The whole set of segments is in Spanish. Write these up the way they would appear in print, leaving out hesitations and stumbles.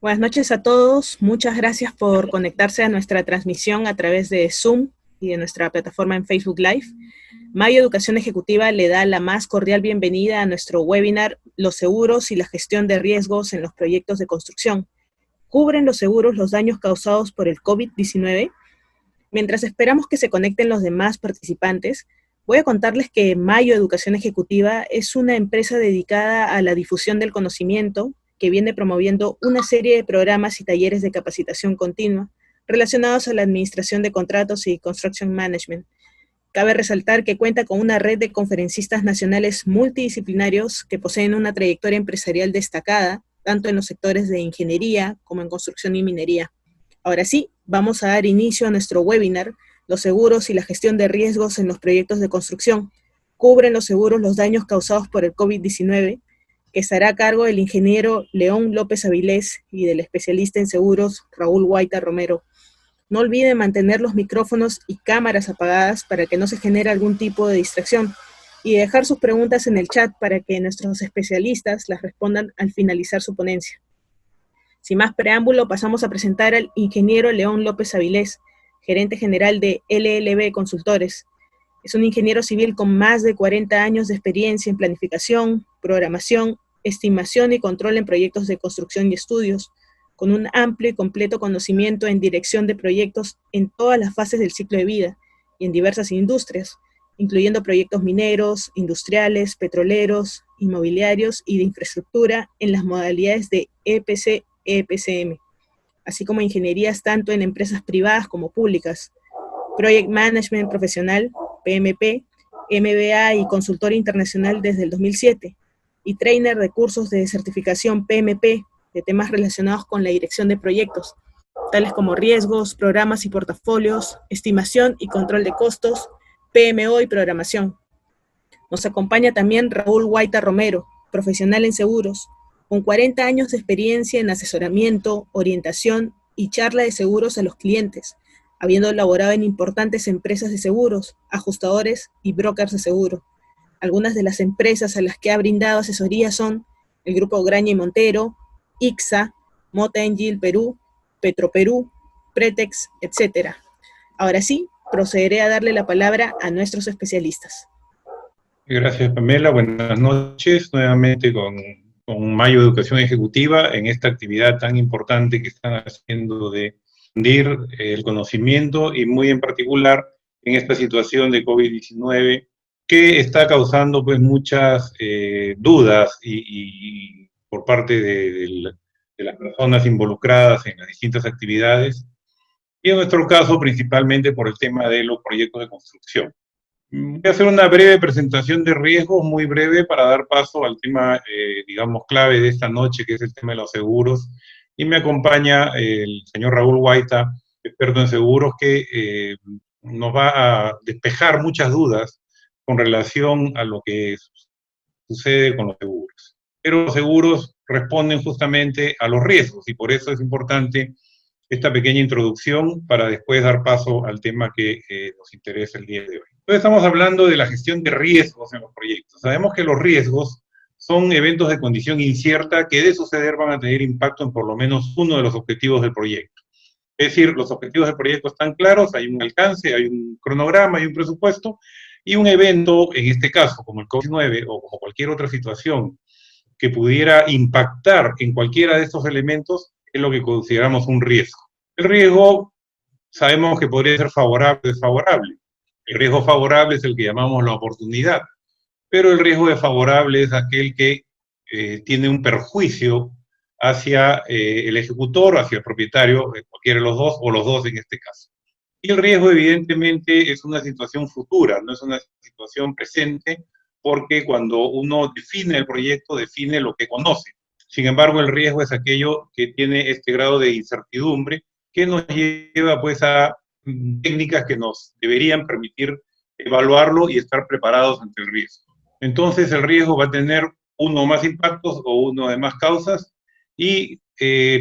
Buenas noches a todos. Muchas gracias por conectarse a nuestra transmisión a través de Zoom y de nuestra plataforma en Facebook Live. Mayo Educación Ejecutiva le da la más cordial bienvenida a nuestro webinar Los seguros y la gestión de riesgos en los proyectos de construcción. ¿Cubren los seguros los daños causados por el COVID-19? Mientras esperamos que se conecten los demás participantes, voy a contarles que Mayo Educación Ejecutiva es una empresa dedicada a la difusión del conocimiento que viene promoviendo una serie de programas y talleres de capacitación continua relacionados a la administración de contratos y construction management. Cabe resaltar que cuenta con una red de conferencistas nacionales multidisciplinarios que poseen una trayectoria empresarial destacada, tanto en los sectores de ingeniería como en construcción y minería. Ahora sí, vamos a dar inicio a nuestro webinar, Los seguros y la gestión de riesgos en los proyectos de construcción. ¿Cubren los seguros los daños causados por el COVID-19? Que estará a cargo del ingeniero León López Avilés y del especialista en seguros Raúl Guaita Romero. No olviden mantener los micrófonos y cámaras apagadas para que no se genere algún tipo de distracción y dejar sus preguntas en el chat para que nuestros especialistas las respondan al finalizar su ponencia. Sin más preámbulo, pasamos a presentar al ingeniero León López Avilés, gerente general de LLB Consultores. Es un ingeniero civil con más de 40 años de experiencia en planificación, programación, estimación y control en proyectos de construcción y estudios, con un amplio y completo conocimiento en dirección de proyectos en todas las fases del ciclo de vida y en diversas industrias, incluyendo proyectos mineros, industriales, petroleros, inmobiliarios y de infraestructura en las modalidades de EPC e EPCM, así como ingenierías tanto en empresas privadas como públicas, Project Management Profesional, PMP, MBA y consultor internacional desde el 2007, y trainer de cursos de certificación PMP de temas relacionados con la dirección de proyectos, tales como riesgos, programas y portafolios, estimación y control de costos, PMO y programación. Nos acompaña también Raúl Guaita Romero, profesional en seguros, con 40 años de experiencia en asesoramiento, orientación y charla de seguros a los clientes, habiendo laborado en importantes empresas de seguros, ajustadores y brokers de seguro. Algunas de las empresas a las que ha brindado asesoría son el Grupo Graña y Montero, ICSA, Mota Engil Perú, Petroperú, Pretex, etc. Ahora sí, procederé a darle la palabra a nuestros especialistas. Gracias, Pamela. Buenas noches nuevamente con Mayo Educación Ejecutiva en esta actividad tan importante que están haciendo de difundir el conocimiento y muy en particular en esta situación de COVID-19 que está causando pues muchas dudas y por parte de las personas involucradas en las distintas actividades y en nuestro caso principalmente por el tema de los proyectos de construcción. Voy a hacer una breve presentación de riesgos, muy breve, para dar paso al tema, digamos, clave de esta noche, que es el tema de los seguros. Y me acompaña el señor Raúl Guaita, experto en seguros, que nos va a despejar muchas dudas con relación a lo que sucede con los seguros. Pero los seguros responden justamente a los riesgos, y por eso es importante esta pequeña introducción para después dar paso al tema que nos interesa el día de hoy. Entonces estamos hablando de la gestión de riesgos en los proyectos. Sabemos que los riesgos son eventos de condición incierta que de suceder van a tener impacto en por lo menos uno de los objetivos del proyecto. Es decir, los objetivos del proyecto están claros, hay un alcance, hay un cronograma, hay un presupuesto, y un evento, en este caso, como el COVID-19 o como cualquier otra situación que pudiera impactar en cualquiera de estos elementos, es lo que consideramos un riesgo. El riesgo sabemos que podría ser favorable o desfavorable. El riesgo favorable es el que llamamos la oportunidad, pero el riesgo desfavorable es aquel que tiene un perjuicio hacia el ejecutor, hacia el propietario, cualquiera de los dos, o los dos en este caso. Y el riesgo, evidentemente, es una situación futura, no es una situación presente, porque cuando uno define el proyecto, define lo que conoce. Sin embargo, el riesgo es aquello que tiene este grado de incertidumbre que nos lleva pues a técnicas que nos deberían permitir evaluarlo y estar preparados ante el riesgo. Entonces el riesgo va a tener uno o más impactos o uno de más causas y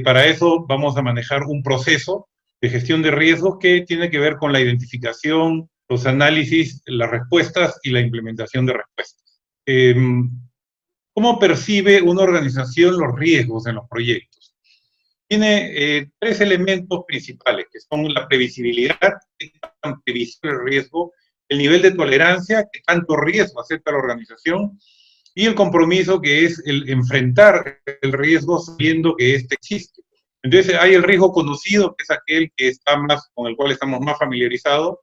para eso vamos a manejar un proceso de gestión de riesgos que tiene que ver con la identificación, los análisis, las respuestas y la implementación de respuestas. ¿Cómo percibe una organización los riesgos en los proyectos? tiene tres elementos principales, que son la previsibilidad, que tan previsible el riesgo, el nivel de tolerancia, que tanto riesgo acepta la organización, y el compromiso, que es el enfrentar el riesgo sabiendo que éste existe. Entonces hay el riesgo conocido, que es aquel que está más, con el cual estamos más familiarizados,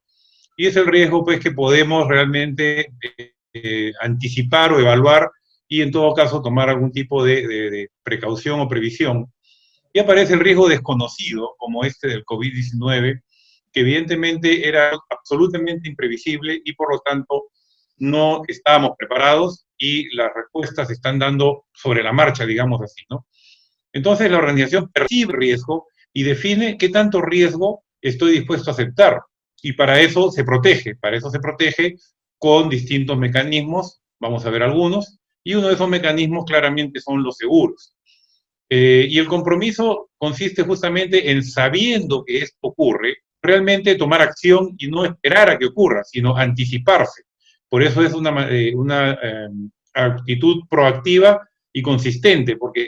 y es el riesgo pues, que podemos realmente anticipar o evaluar y en todo caso tomar algún tipo de precaución o previsión. Y aparece el riesgo desconocido, como este del COVID-19, que evidentemente era absolutamente imprevisible y por lo tanto no estábamos preparados y las respuestas se están dando sobre la marcha, digamos así, ¿no? Entonces la organización percibe riesgo y define qué tanto riesgo estoy dispuesto a aceptar. Y para eso se protege con distintos mecanismos, vamos a ver algunos, y uno de esos mecanismos claramente son los seguros. Y el compromiso consiste justamente en, sabiendo que esto ocurre, realmente tomar acción y no esperar a que ocurra, sino anticiparse. Por eso es una actitud proactiva y consistente, porque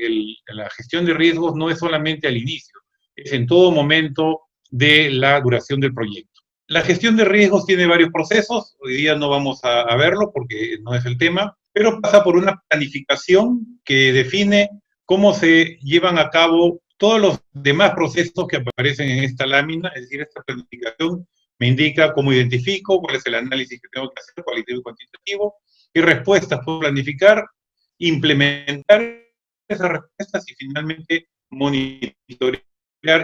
la gestión de riesgos no es solamente al inicio, es en todo momento de la duración del proyecto. La gestión de riesgos tiene varios procesos, hoy día no vamos a verlo porque no es el tema, pero pasa por una planificación que define cómo se llevan a cabo todos los demás procesos que aparecen en esta lámina, es decir, esta planificación me indica cómo identifico, cuál es el análisis que tengo que hacer, cualitativo y cuantitativo, qué respuestas puedo planificar, implementar esas respuestas y finalmente monitorear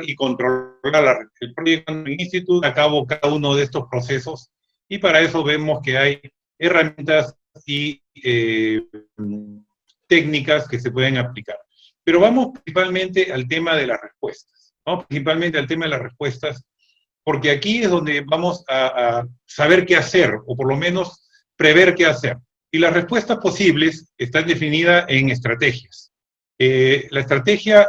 y controlar el Project Management Institute a cabo cada uno de estos procesos, y para eso vemos que hay herramientas y técnicas que se pueden aplicar. Pero vamos principalmente al tema de las respuestas, ¿no? Principalmente al tema de las respuestas, porque aquí es donde vamos a saber qué hacer, o por lo menos prever qué hacer. Y las respuestas posibles están definidas en estrategias. La estrategia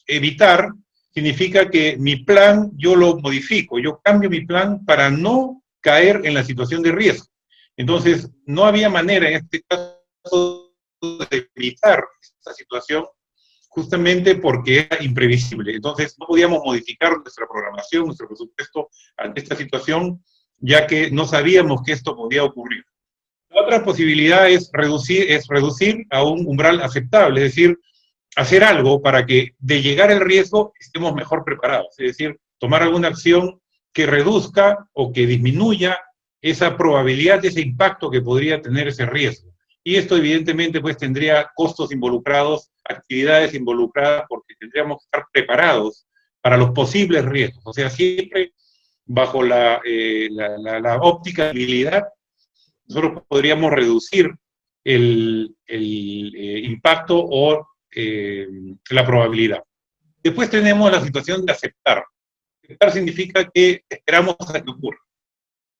evitar significa que mi plan yo lo modifico, yo cambio mi plan para no caer en la situación de riesgo. Entonces, no había manera en este caso de evitar esta situación, justamente porque era imprevisible. Entonces, no podíamos modificar nuestra programación, nuestro presupuesto ante esta situación, ya que no sabíamos que esto podía ocurrir. La otra posibilidad es reducir a un umbral aceptable, es decir, hacer algo para que de llegar el riesgo estemos mejor preparados, es decir, tomar alguna acción que reduzca o que disminuya esa probabilidad, ese impacto que podría tener ese riesgo. Y esto evidentemente pues tendría costos involucrados, actividades involucradas, porque tendríamos que estar preparados para los posibles riesgos. O sea, siempre bajo la óptica de habilidad, nosotros podríamos reducir el impacto o la probabilidad. Después tenemos la situación de aceptar. Aceptar significa que esperamos a que ocurra.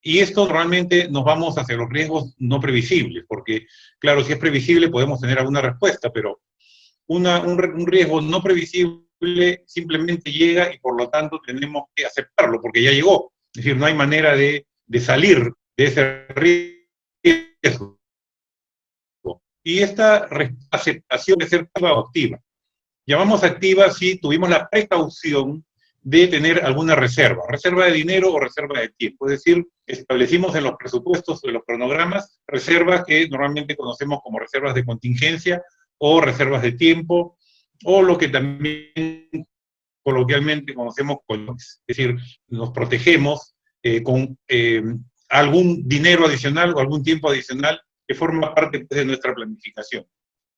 Y esto realmente nos vamos hacia los riesgos no previsibles, porque, claro, si es previsible podemos tener alguna respuesta, pero un riesgo no previsible simplemente llega y por lo tanto tenemos que aceptarlo, porque ya llegó. Es decir, no hay manera de salir de ese riesgo. Y esta aceptación debe ser activa. Llamamos activa si tuvimos la precaución de tener alguna reserva de dinero o reserva de tiempo. Es decir, establecimos en los presupuestos o en los cronogramas reservas que normalmente conocemos como reservas de contingencia o reservas de tiempo, o lo que también coloquialmente conocemos como, es decir, nos protegemos con algún dinero adicional o algún tiempo adicional que forma parte de nuestra planificación.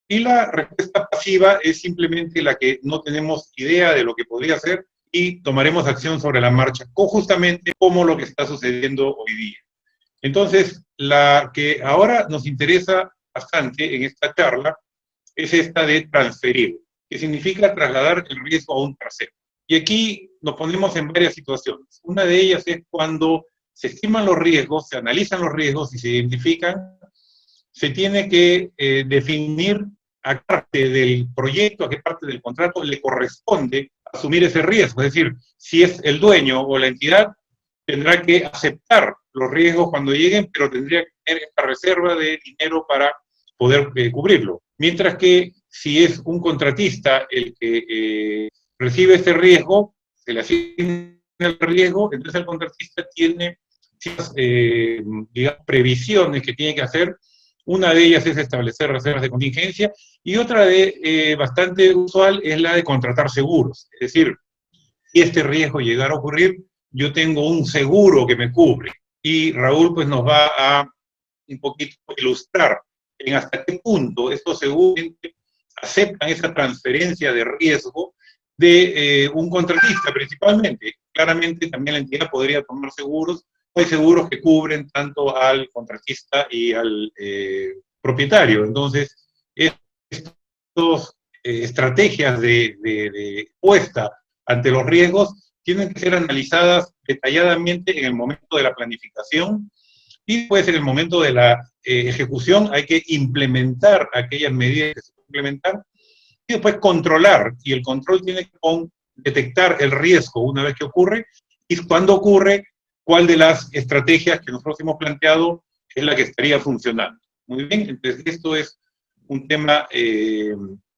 Y la respuesta pasiva es simplemente la que no tenemos idea de lo que podría ser y tomaremos acción sobre la marcha, justamente como lo que está sucediendo hoy día. Entonces, la que ahora nos interesa bastante en esta charla es esta de transferir, que significa trasladar el riesgo a un tercero. Y aquí nos ponemos en varias situaciones. Una de ellas es cuando se estiman los riesgos, se analizan los riesgos y se identifican, se tiene que definir a qué parte del proyecto, a qué parte del contrato le corresponde asumir ese riesgo. Es decir, si es el dueño o la entidad, tendrá que aceptar los riesgos cuando lleguen, pero tendría que tener esta reserva de dinero para poder cubrirlo. Mientras que si es un contratista el que recibe este riesgo, se le asigna el riesgo, entonces el contratista tiene ciertas, digamos, previsiones que tiene que hacer. Una de ellas es establecer reservas de contingencia, y otra bastante usual es la de contratar seguros. Es decir, si este riesgo llegara a ocurrir, yo tengo un seguro que me cubre. Y Raúl pues nos va a un poquito ilustrar en hasta qué punto estos seguros aceptan esa transferencia de riesgo de un contratista principalmente. Claramente también la entidad podría tomar seguros. Hay seguros que cubren tanto al contratista y al propietario. Entonces, estas estrategias de puesta ante los riesgos tienen que ser analizadas detalladamente en el momento de la planificación, y después en el momento de la ejecución hay que implementar aquellas medidas que se pueden implementar, y después controlar, y el control tiene que detectar el riesgo una vez que ocurre, y cuando ocurre, cuál de las estrategias que nosotros hemos planteado es la que estaría funcionando. Muy bien, entonces esto es un tema,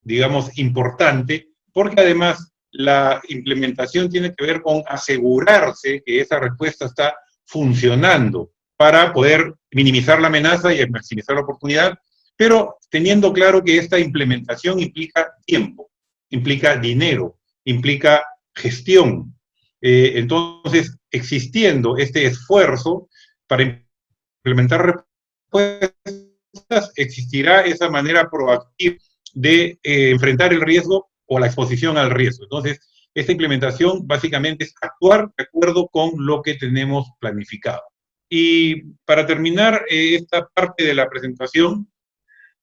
digamos, importante, porque además la implementación tiene que ver con asegurarse que esa respuesta está funcionando para poder minimizar la amenaza y maximizar la oportunidad, pero teniendo claro que esta implementación implica tiempo, implica dinero, implica gestión. Entonces, existiendo este esfuerzo para implementar respuestas, existirá esa manera proactiva de enfrentar el riesgo o la exposición al riesgo. Entonces, esta implementación básicamente es actuar de acuerdo con lo que tenemos planificado. Y para terminar esta parte de la presentación,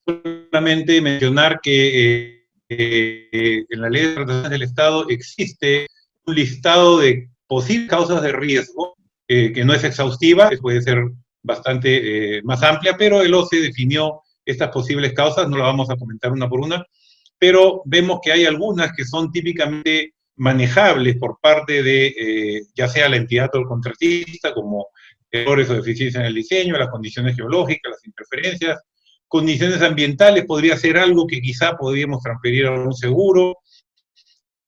solamente mencionar que en la Ley de Contrataciones del Estado existe un listado de posibles causas de riesgo, que no es exhaustiva, puede ser bastante más amplia, pero el OCE definió estas posibles causas, no las vamos a comentar una por una, pero vemos que hay algunas que son típicamente manejables por parte de ya sea la entidad o el contratista, como errores o deficiencias en el diseño, las condiciones geológicas, las interferencias, condiciones ambientales, podría ser algo que quizá podríamos transferir a un seguro,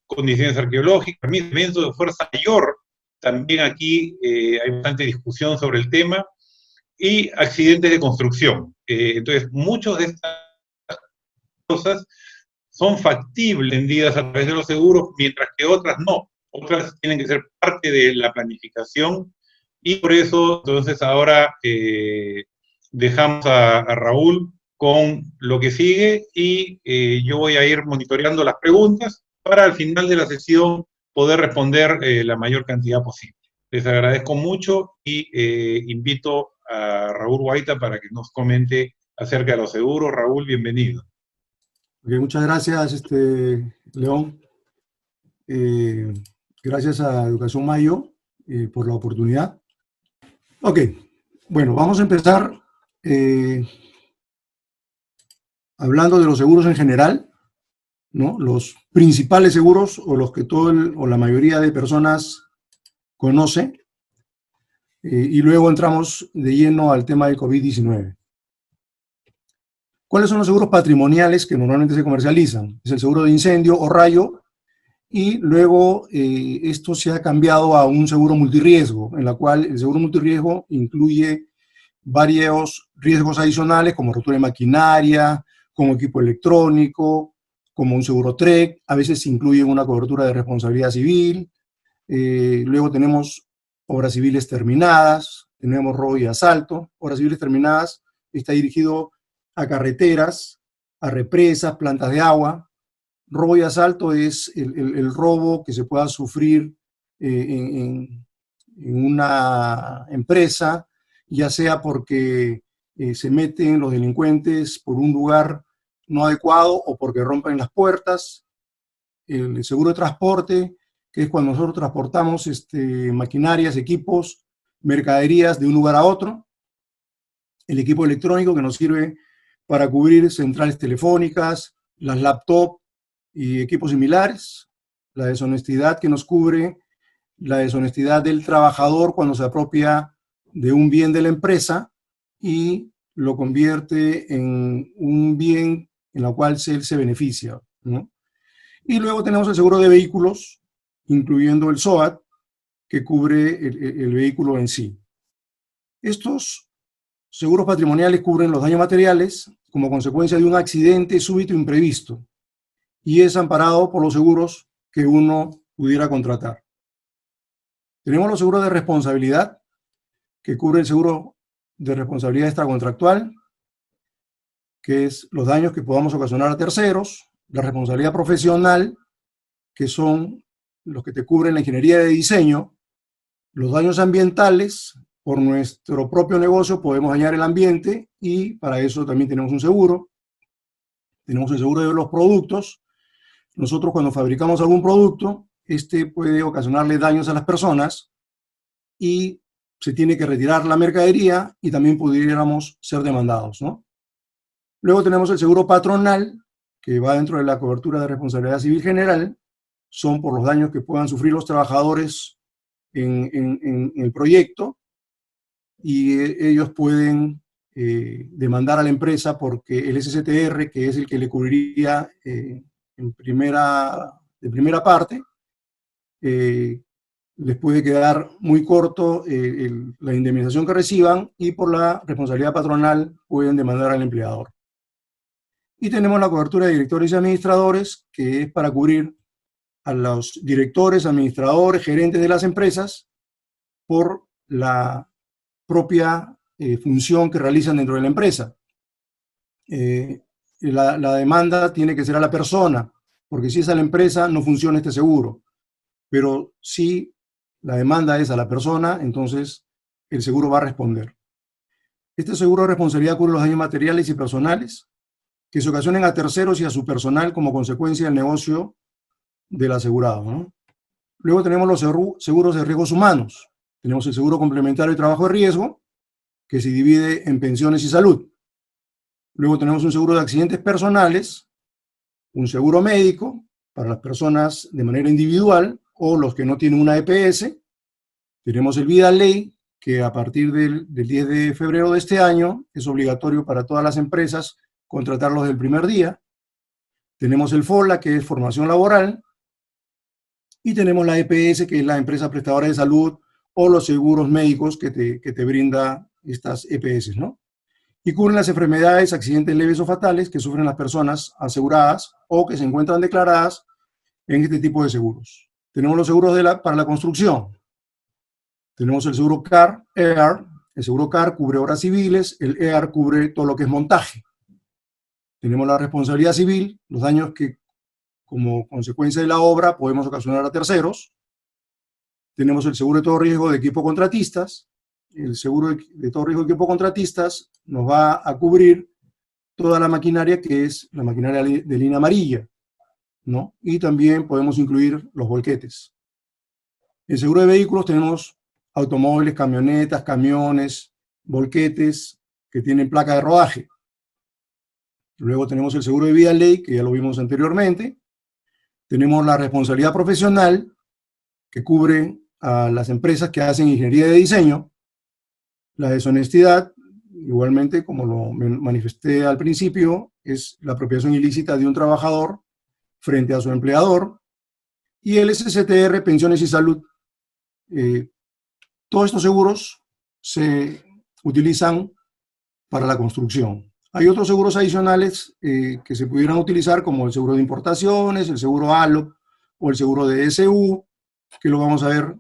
condiciones arqueológicas, eventos de fuerza mayor, también aquí hay bastante discusión sobre el tema, y accidentes de construcción. Entonces, muchas de estas cosas son factibles vendidas a través de los seguros, mientras que otras no. Otras tienen que ser parte de la planificación, y por eso, entonces, ahora dejamos a Raúl con lo que sigue, y yo voy a ir monitoreando las preguntas para al final de la sesión poder responder la mayor cantidad posible. Les agradezco mucho y invito a Raúl Guaita para que nos comente acerca de los seguros. Raúl, bienvenido. Okay, muchas gracias, León. Gracias a Educación Mayo por la oportunidad. Ok, bueno, vamos a empezar hablando de los seguros en general, ¿no? Los principales seguros, o los que o la mayoría de personas conoce, y luego entramos de lleno al tema del COVID-19. ¿Cuáles son los seguros patrimoniales que normalmente se comercializan? Es el seguro de incendio o rayo, y luego esto se ha cambiado a un seguro multirriesgo, en la cual el seguro multirriesgo incluye varios riesgos adicionales, como rotura de maquinaria, como equipo electrónico, como un seguro TREC, a veces incluye una cobertura de responsabilidad civil. Luego tenemos obras civiles terminadas, tenemos robo y asalto. Obras civiles terminadas está dirigido a carreteras, a represas, plantas de agua. Robo y asalto es el robo que se pueda sufrir en una empresa, ya sea porque se meten los delincuentes por un lugar no adecuado o porque rompen las puertas. El seguro de transporte, que es cuando nosotros transportamos maquinarias, equipos, mercaderías de un lugar a otro. El equipo electrónico, que nos sirve para cubrir centrales telefónicas, las laptops y equipos similares. La deshonestidad, que nos cubre la deshonestidad del trabajador cuando se apropia de un bien de la empresa y lo convierte en un bien en el cual él se beneficia, ¿no? Y luego tenemos el seguro de vehículos, incluyendo el SOAT, que cubre el vehículo en sí. Estos seguros patrimoniales cubren los daños materiales como consecuencia de un accidente súbito imprevisto y es amparado por los seguros que uno pudiera contratar. Tenemos los seguros de responsabilidad, que cubre el seguro de responsabilidad extracontractual, que es los daños que podamos ocasionar a terceros, la responsabilidad profesional, que son los que te cubren la ingeniería de diseño, los daños ambientales, por nuestro propio negocio podemos dañar el ambiente y para eso también tenemos un seguro. Tenemos el seguro de los productos. Nosotros cuando fabricamos algún producto, este puede ocasionarle daños a las personas y se tiene que retirar la mercadería y también pudiéramos ser demandados, ¿no? Luego tenemos el seguro patronal, que va dentro de la cobertura de responsabilidad civil general. Son por los daños que puedan sufrir los trabajadores en el proyecto y ellos pueden demandar a la empresa porque el SCTR, que es el que le cubriría de primera parte, les puede quedar muy corto la indemnización que reciban y por la responsabilidad patronal pueden demandar al empleador. Y tenemos la cobertura de directores y administradores, que es para cubrir a los directores, administradores, gerentes de las empresas por la propia función que realizan dentro de la empresa. La demanda tiene que ser a la persona, porque si es a la empresa no funciona este seguro. Pero si la demanda es a la persona, entonces el seguro va a responder. Este seguro de responsabilidad cubre los daños materiales y personales que se ocasionen a terceros y a su personal como consecuencia del negocio del asegurado, ¿no? Luego tenemos los seguros de riesgos humanos. Tenemos el seguro complementario de trabajo de riesgo, que se divide en pensiones y salud. Luego tenemos un seguro de accidentes personales, un seguro médico para las personas de manera individual o los que no tienen una EPS. Tenemos el Vida Ley, que a partir del 10 de febrero de este año es obligatorio para todas las empresas contratarlos del primer día. Tenemos el FOLA, que es formación laboral. Y tenemos la EPS, que es la empresa prestadora de salud, o los seguros médicos que te brinda estas EPS, ¿no? Y cubren las enfermedades, accidentes leves o fatales que sufren las personas aseguradas o que se encuentran declaradas en este tipo de seguros. Tenemos los seguros para la construcción. Tenemos el seguro CAR, EAR. El seguro CAR cubre obras civiles, el EAR cubre todo lo que es montaje. Tenemos la responsabilidad civil, los daños que como consecuencia de la obra podemos ocasionar a terceros. Tenemos el seguro de todo riesgo de equipo contratistas. El seguro de todo riesgo de equipo contratistas nos va a cubrir toda la maquinaria que es la maquinaria de línea amarilla, ¿no? Y también podemos incluir los volquetes. En seguro de vehículos tenemos automóviles, camionetas, camiones, volquetes que tienen placa de rodaje. Luego tenemos el seguro de vida ley, que ya lo vimos anteriormente. Tenemos la responsabilidad profesional, que cubre a las empresas que hacen ingeniería de diseño. La deshonestidad, igualmente, como lo manifesté al principio, es la apropiación ilícita de un trabajador frente a su empleador. Y el SCTR, pensiones y salud. Todos estos seguros se utilizan para la construcción. Hay otros seguros adicionales que se pudieran utilizar, como el seguro de importaciones, el seguro ALO o el seguro de SU, que lo vamos a ver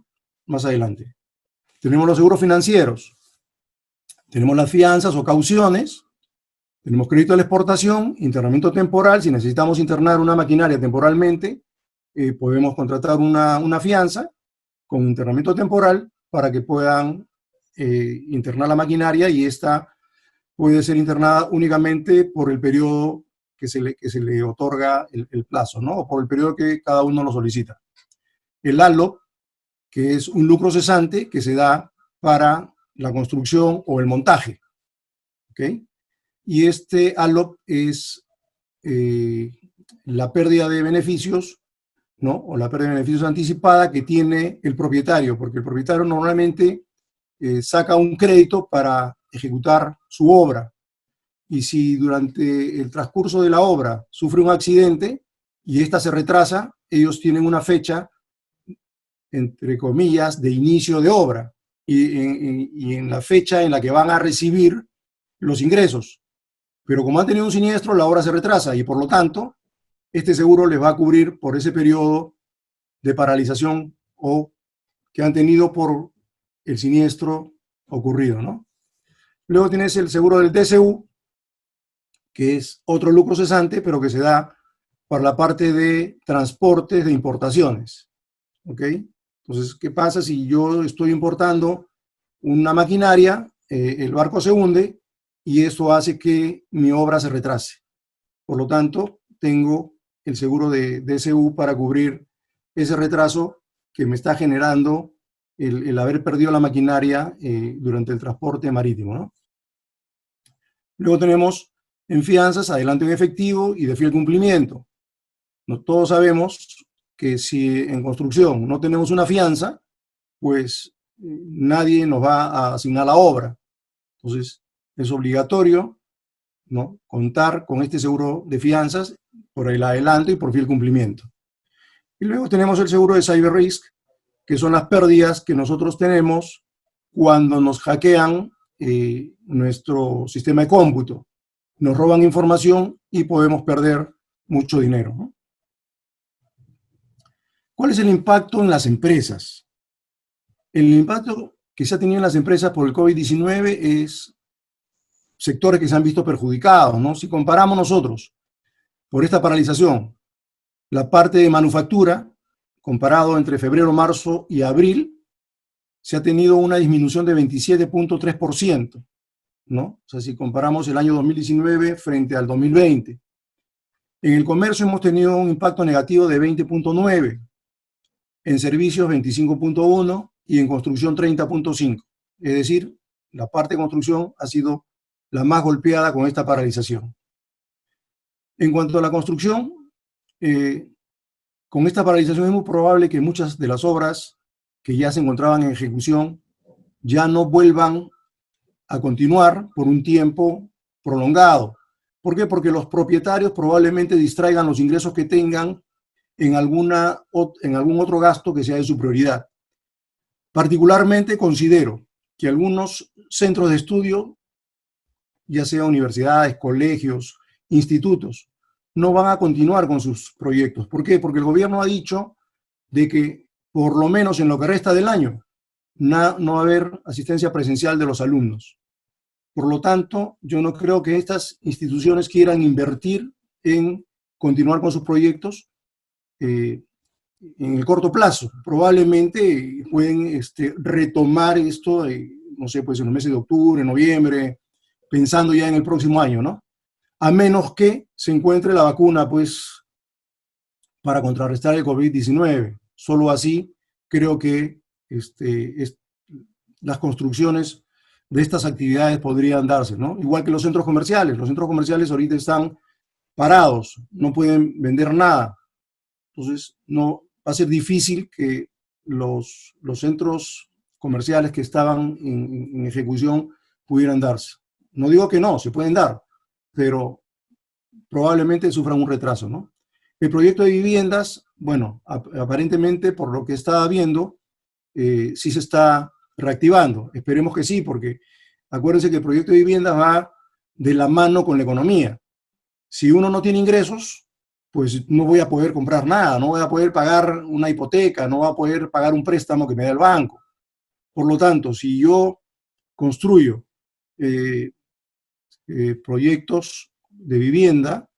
más adelante. Tenemos los seguros financieros. Tenemos las fianzas o cauciones. Tenemos crédito a la exportación, internamiento temporal. Si necesitamos internar una maquinaria temporalmente, podemos contratar una fianza con internamiento temporal para que puedan internar la maquinaria y esta puede ser internada únicamente por el periodo que se le otorga el plazo, ¿no? O por el periodo que cada uno lo solicita. El ALO, que es un lucro cesante que se da para la construcción o el montaje, ¿ok? Y este ALO es la pérdida de beneficios, ¿no? O la pérdida de beneficios anticipada que tiene el propietario, porque el propietario normalmente saca un crédito para ejecutar su obra. Y si durante el transcurso de la obra sufre un accidente, y esta se retrasa, ellos tienen una fecha, entre comillas, de inicio de obra y en la fecha en la que van a recibir los ingresos. Pero como han tenido un siniestro, la obra se retrasa y por lo tanto, este seguro les va a cubrir por ese periodo de paralización o que han tenido por el siniestro ocurrido, ¿no? Luego tienes el seguro del DCU, que es otro lucro cesante, pero que se da para la parte de transportes de importaciones, ¿ok? Entonces, ¿qué pasa si yo estoy importando una maquinaria, el barco se hunde y esto hace que mi obra se retrase? Por lo tanto, tengo el seguro de DCU para cubrir ese retraso que me está generando el haber perdido la maquinaria durante el transporte marítimo, ¿no? Luego tenemos en fianzas, adelanto en efectivo y de fiel cumplimiento. Todos sabemos que si en construcción no tenemos una fianza, pues nadie nos va a asignar la obra. Entonces, es obligatorio, ¿no?, contar con este seguro de fianzas por el adelanto y por fiel cumplimiento. Y luego tenemos el seguro de Cyber Risk, que son las pérdidas que nosotros tenemos cuando nos hackean nuestro sistema de cómputo. Nos roban información y podemos perder mucho dinero, ¿no? ¿Cuál es el impacto en las empresas? El impacto que se ha tenido en las empresas por el COVID-19 es sectores que se han visto perjudicados, ¿no? Si comparamos nosotros, por esta paralización, la parte de manufactura, comparado entre febrero, marzo y abril, se ha tenido una disminución de 27.3%, ¿no? O sea, si comparamos el año 2019 frente al 2020. En el comercio hemos tenido un impacto negativo de 20.9%, en servicios 25.1% y en construcción 30.5%. Es decir, la parte de construcción ha sido la más golpeada con esta paralización. En cuanto a la construcción, con esta paralización es muy probable que muchas de las obras que ya se encontraban en ejecución ya no vuelvan a continuar por un tiempo prolongado. ¿Por qué? Porque los propietarios probablemente distraigan los ingresos que tengan en algún otro gasto que sea de su prioridad. Particularmente considero que algunos centros de estudio, ya sea universidades, colegios, institutos, no van a continuar con sus proyectos. ¿Por qué? Porque el gobierno ha dicho de que por lo menos en lo que resta del año no va a haber asistencia presencial de los alumnos. Por lo tanto, yo no creo que estas instituciones quieran invertir en continuar con sus proyectos en el corto plazo. Probablemente pueden retomar esto, no sé, pues en los meses de octubre, noviembre, pensando ya en el próximo año, ¿no? A menos que se encuentre la vacuna, pues, para contrarrestar el COVID-19. Solo así creo que las construcciones de estas actividades podrían darse, ¿no? Igual que los centros comerciales. Los centros comerciales ahorita están parados, no pueden vender nada. Entonces, no, va a ser difícil que los centros comerciales que estaban en ejecución pudieran darse. No digo que no, se pueden dar, pero probablemente sufran un retraso, ¿no? El proyecto de viviendas, bueno, aparentemente por lo que estaba viendo, sí se está reactivando. Esperemos que sí, porque acuérdense que el proyecto de viviendas va de la mano con la economía. Si uno no tiene ingresos, pues no voy a poder comprar nada, no voy a poder pagar una hipoteca, no voy a poder pagar un préstamo que me da el banco. Por lo tanto, si yo construyo proyectos de vivienda,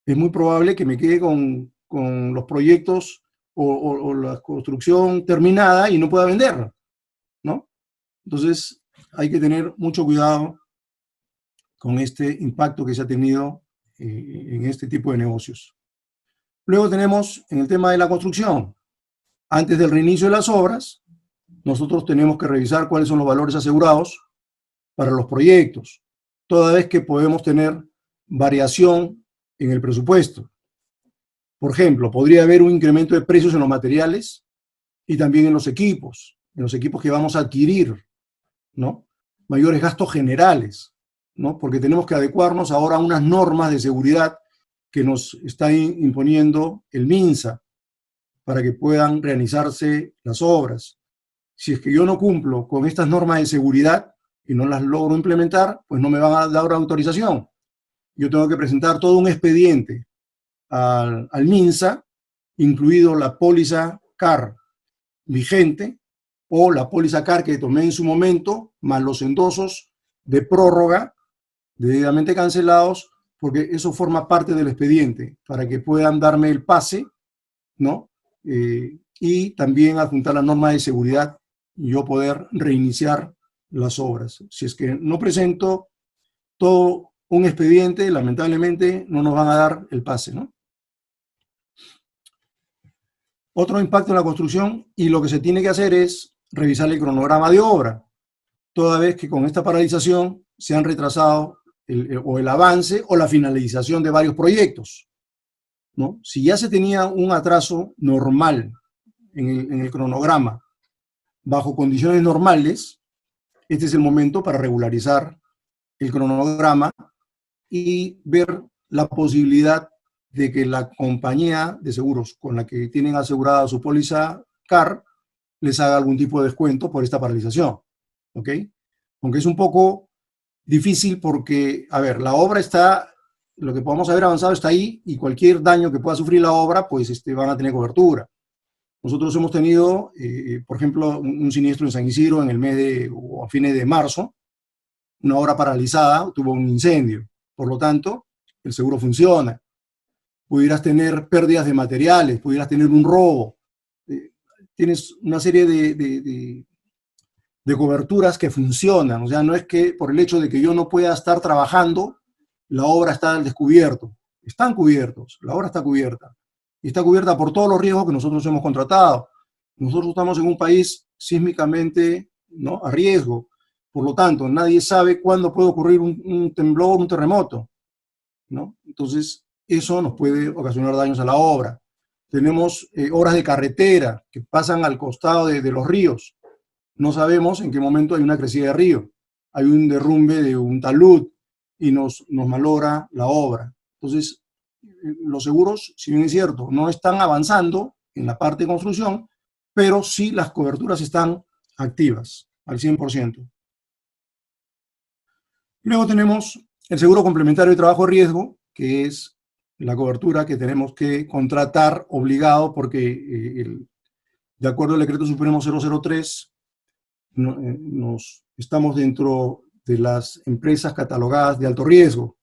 es muy probable que me quede con los proyectos o la construcción terminada y no pueda venderla, ¿no? Entonces, hay que tener mucho cuidado con este impacto que se ha tenido en este tipo de negocios. Luego tenemos en el tema de la construcción. Antes del reinicio de las obras, nosotros tenemos que revisar cuáles son los valores asegurados para los proyectos, toda vez que podemos tener variación en el presupuesto. Por ejemplo, podría haber un incremento de precios en los materiales y también en los equipos que vamos a adquirir, ¿no? Mayores gastos generales, ¿no? Porque tenemos que adecuarnos ahora a unas normas de seguridad que nos está imponiendo el MINSA para que puedan realizarse las obras. Si es que yo no cumplo con estas normas de seguridad y no las logro implementar, pues no me van a dar autorización. Yo tengo que presentar todo un expediente al MINSA, incluido la póliza CAR vigente o la póliza CAR que tomé en su momento, más los endosos de prórroga debidamente cancelados, porque eso forma parte del expediente, para que puedan darme el pase, ¿no? Y también adjuntar las normas de seguridad y yo poder reiniciar las obras. Si es que no presento todo un expediente, lamentablemente no nos van a dar el pase, ¿no? Otro impacto en la construcción, y lo que se tiene que hacer es revisar el cronograma de obra, toda vez que con esta paralización se han retrasado el avance o la finalización de varios proyectos, ¿no? Si ya se tenía un atraso normal en el cronograma, bajo condiciones normales, este es el momento para regularizar el cronograma y ver la posibilidad de que la compañía de seguros con la que tienen asegurada su póliza CAR les haga algún tipo de descuento por esta paralización, ¿ok? Aunque es un poco difícil porque, a ver, la obra está, lo que podamos haber avanzado está ahí y cualquier daño que pueda sufrir la obra, pues van a tener cobertura. Nosotros hemos tenido, por ejemplo, un siniestro en San Isidro en el mes o a fines de marzo, una obra paralizada, tuvo un incendio. Por lo tanto, el seguro funciona. Pudieras tener pérdidas de materiales, pudieras tener un robo. Tienes una serie de coberturas que funcionan. O sea, no es que por el hecho de que yo no pueda estar trabajando, la obra está al descubierto. Están cubiertos, la obra está cubierta. Y está cubierta por todos los riesgos que nosotros hemos contratado. Nosotros estamos en un país sísmicamente, ¿no?, a riesgo. Por lo tanto, nadie sabe cuándo puede ocurrir un temblor, un terremoto, ¿no? Entonces, eso nos puede ocasionar daños a la obra. Tenemos obras de carretera que pasan al costado de los ríos. No sabemos en qué momento hay una crecida de río. Hay un derrumbe de un talud y nos malogra la obra. Entonces, los seguros, si bien es cierto, no están avanzando en la parte de construcción, pero sí las coberturas están activas al 100%. Luego tenemos el seguro complementario de trabajo de riesgo, que es la cobertura que tenemos que contratar obligado porque, de acuerdo al Decreto Supremo 003, estamos dentro de las empresas catalogadas de alto riesgo,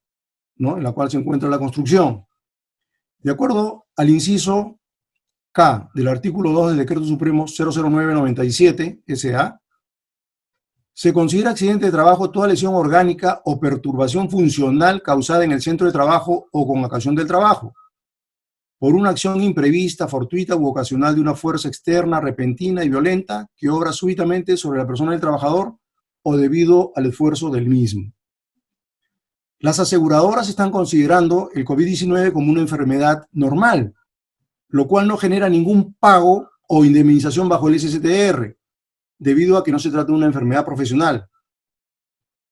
¿no?, en la cual se encuentra la construcción. De acuerdo al inciso K del artículo 2 del Decreto Supremo 00997 SA, se considera accidente de trabajo toda lesión orgánica o perturbación funcional causada en el centro de trabajo o con ocasión del trabajo, por una acción imprevista, fortuita u ocasional de una fuerza externa, repentina y violenta que obra súbitamente sobre la persona del trabajador o debido al esfuerzo del mismo. Las aseguradoras están considerando el COVID-19 como una enfermedad normal, lo cual no genera ningún pago o indemnización bajo el SSTR, debido a que no se trata de una enfermedad profesional,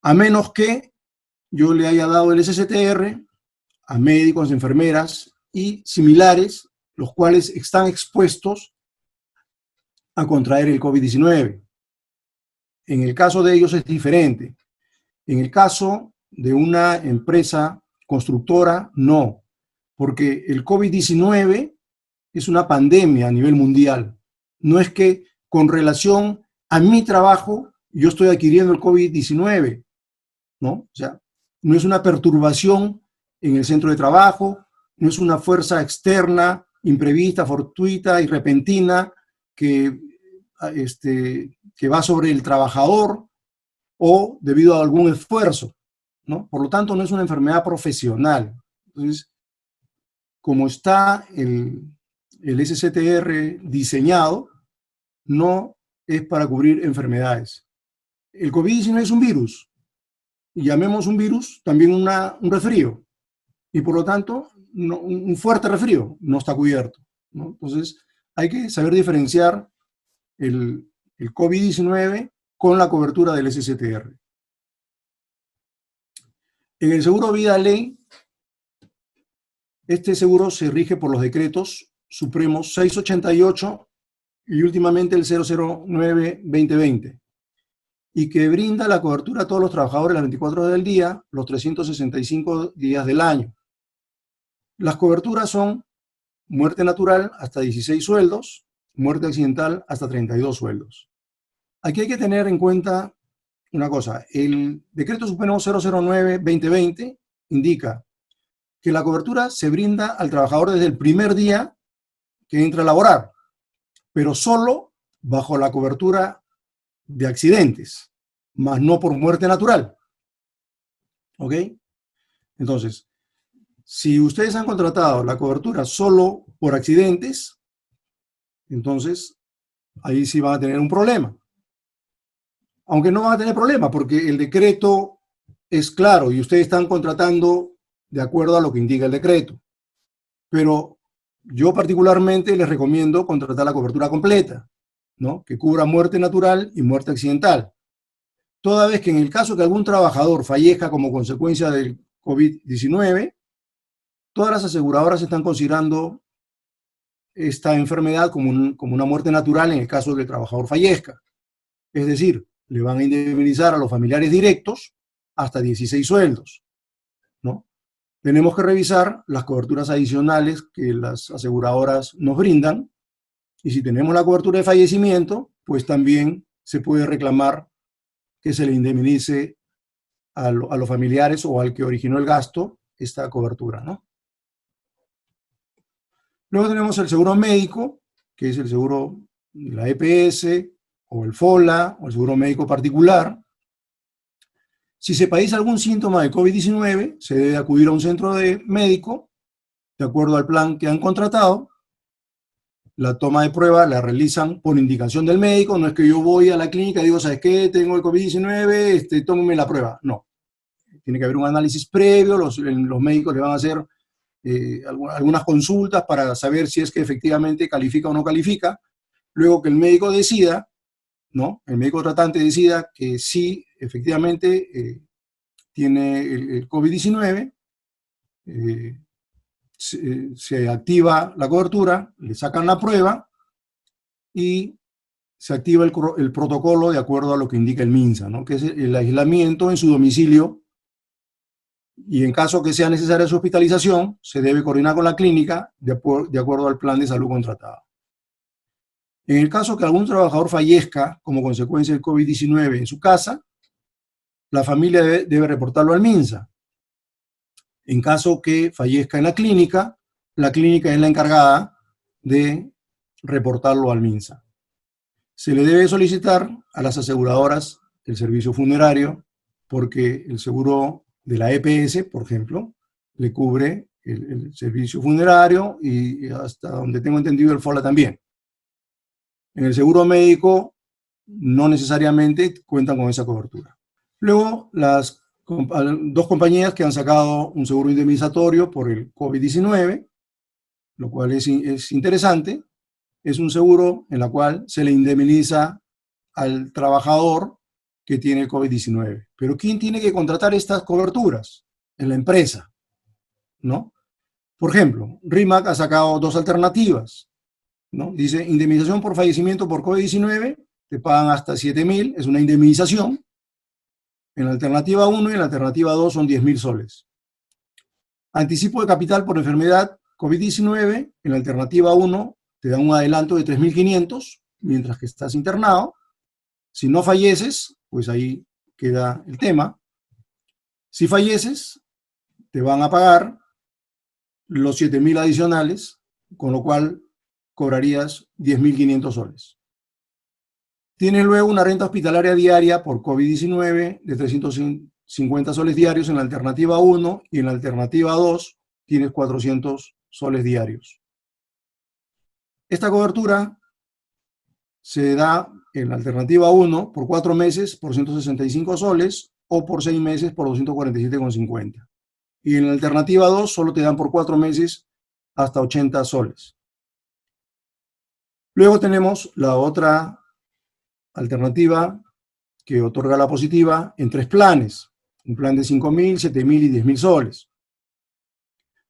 a menos que yo le haya dado el SSTR a médicos, enfermeras y similares, los cuales están expuestos a contraer el COVID-19. En el caso de ellos es diferente. En el caso de una empresa constructora, no, porque el COVID-19 es una pandemia a nivel mundial. No es que con relación a mi trabajo yo estoy adquiriendo el COVID-19, ¿no? O sea, no es una perturbación en el centro de trabajo, no es una fuerza externa, imprevista, fortuita y repentina que va sobre el trabajador o debido a algún esfuerzo, ¿no? Por lo tanto, no es una enfermedad profesional. Entonces, como está el SSTR diseñado, no es para cubrir enfermedades. El COVID-19 es un virus, y llamemos un virus también un resfrío, y por lo tanto, un fuerte resfrío no está cubierto, ¿no? Entonces, hay que saber diferenciar el COVID-19 con la cobertura del SSTR. En el seguro vida ley Este seguro se rige por los decretos supremos 688 y últimamente el 009-2020, y que brinda la cobertura a todos los trabajadores las 24 horas del día, los 365 días del año. Las coberturas son muerte natural hasta 16 sueldos, muerte accidental hasta 32 sueldos. Aquí hay que tener en cuenta una cosa. El decreto supremo 009-2020 indica que la cobertura se brinda al trabajador desde el primer día que entra a laborar, pero solo bajo la cobertura de accidentes, más no por muerte natural. ¿Ok? Entonces, si ustedes han contratado la cobertura solo por accidentes, entonces ahí sí van a tener un problema. Aunque no van a tener problema, porque el decreto es claro y ustedes están contratando de acuerdo a lo que indica el decreto. Pero yo particularmente les recomiendo contratar la cobertura completa, ¿no? Que cubra muerte natural y muerte accidental. Toda vez que en el caso que algún trabajador fallezca como consecuencia del COVID-19, todas las aseguradoras están considerando esta enfermedad como una muerte natural en el caso de que el trabajador fallezca. Es decir, le van a indemnizar a los familiares directos hasta 16 sueldos, ¿no? Tenemos que revisar las coberturas adicionales que las aseguradoras nos brindan, y si tenemos la cobertura de fallecimiento, pues también se puede reclamar que se le indemnice a los familiares o al que originó el gasto esta cobertura, ¿no? Luego tenemos el seguro médico, que es el seguro de la EPS, o el FOLA, o el seguro médico particular. Si se padece algún síntoma de COVID-19, se debe acudir a un centro médico, de acuerdo al plan que han contratado. La toma de prueba la realizan por indicación del médico. No es que yo voy a la clínica y digo, ¿sabes qué? Tengo el COVID-19, tómeme la prueba. No. Tiene que haber un análisis previo, los médicos le van a hacer algunas consultas para saber si es que efectivamente califica o no califica. Luego que el médico decida, ¿no? El médico tratante decida que sí, efectivamente, tiene el COVID-19, se activa la cobertura, le sacan la prueba y se activa el protocolo de acuerdo a lo que indica el MINSA, ¿no? Que es el aislamiento en su domicilio, y en caso que sea necesaria su hospitalización, se debe coordinar con la clínica de acuerdo al plan de salud contratado. En el caso que algún trabajador fallezca como consecuencia del COVID-19 en su casa, la familia debe reportarlo al MINSA. En caso que fallezca en la clínica es la encargada de reportarlo al MINSA. Se le debe solicitar a las aseguradoras el servicio funerario, porque el seguro de la EPS, por ejemplo, le cubre el servicio funerario, y hasta donde tengo entendido el FOLA también. En el seguro médico no necesariamente cuentan con esa cobertura. Luego, las dos compañías que han sacado un seguro indemnizatorio por el COVID-19, lo cual es interesante. Es un seguro en el cual se le indemniza al trabajador que tiene el COVID-19. Pero ¿quién tiene que contratar estas coberturas? En la empresa, ¿no? Por ejemplo, RIMAC ha sacado dos alternativas, ¿no? Dice, indemnización por fallecimiento por COVID-19, te pagan hasta 7.000, es una indemnización. En la alternativa 1 y en la alternativa 2 son 10.000 soles. Anticipo de capital por enfermedad COVID-19, en la alternativa 1 te dan un adelanto de 3.500 mientras que estás internado. Si no falleces, pues ahí queda el tema. Si falleces, te van a pagar los 7.000 adicionales, con lo cual cobrarías 10.500 soles. Tienes luego una renta hospitalaria diaria por COVID-19 de 350 soles diarios en la alternativa 1, y en la alternativa 2 tienes 400 soles diarios. Esta cobertura se da en la alternativa 1 por 4 meses por 165 soles o por 6 meses por 247,50. Y en la alternativa 2 solo te dan por 4 meses hasta 80 soles. Luego tenemos la otra alternativa que otorga la positiva en 3 planes. Un plan de 5.000, 7.000 y 10.000 soles.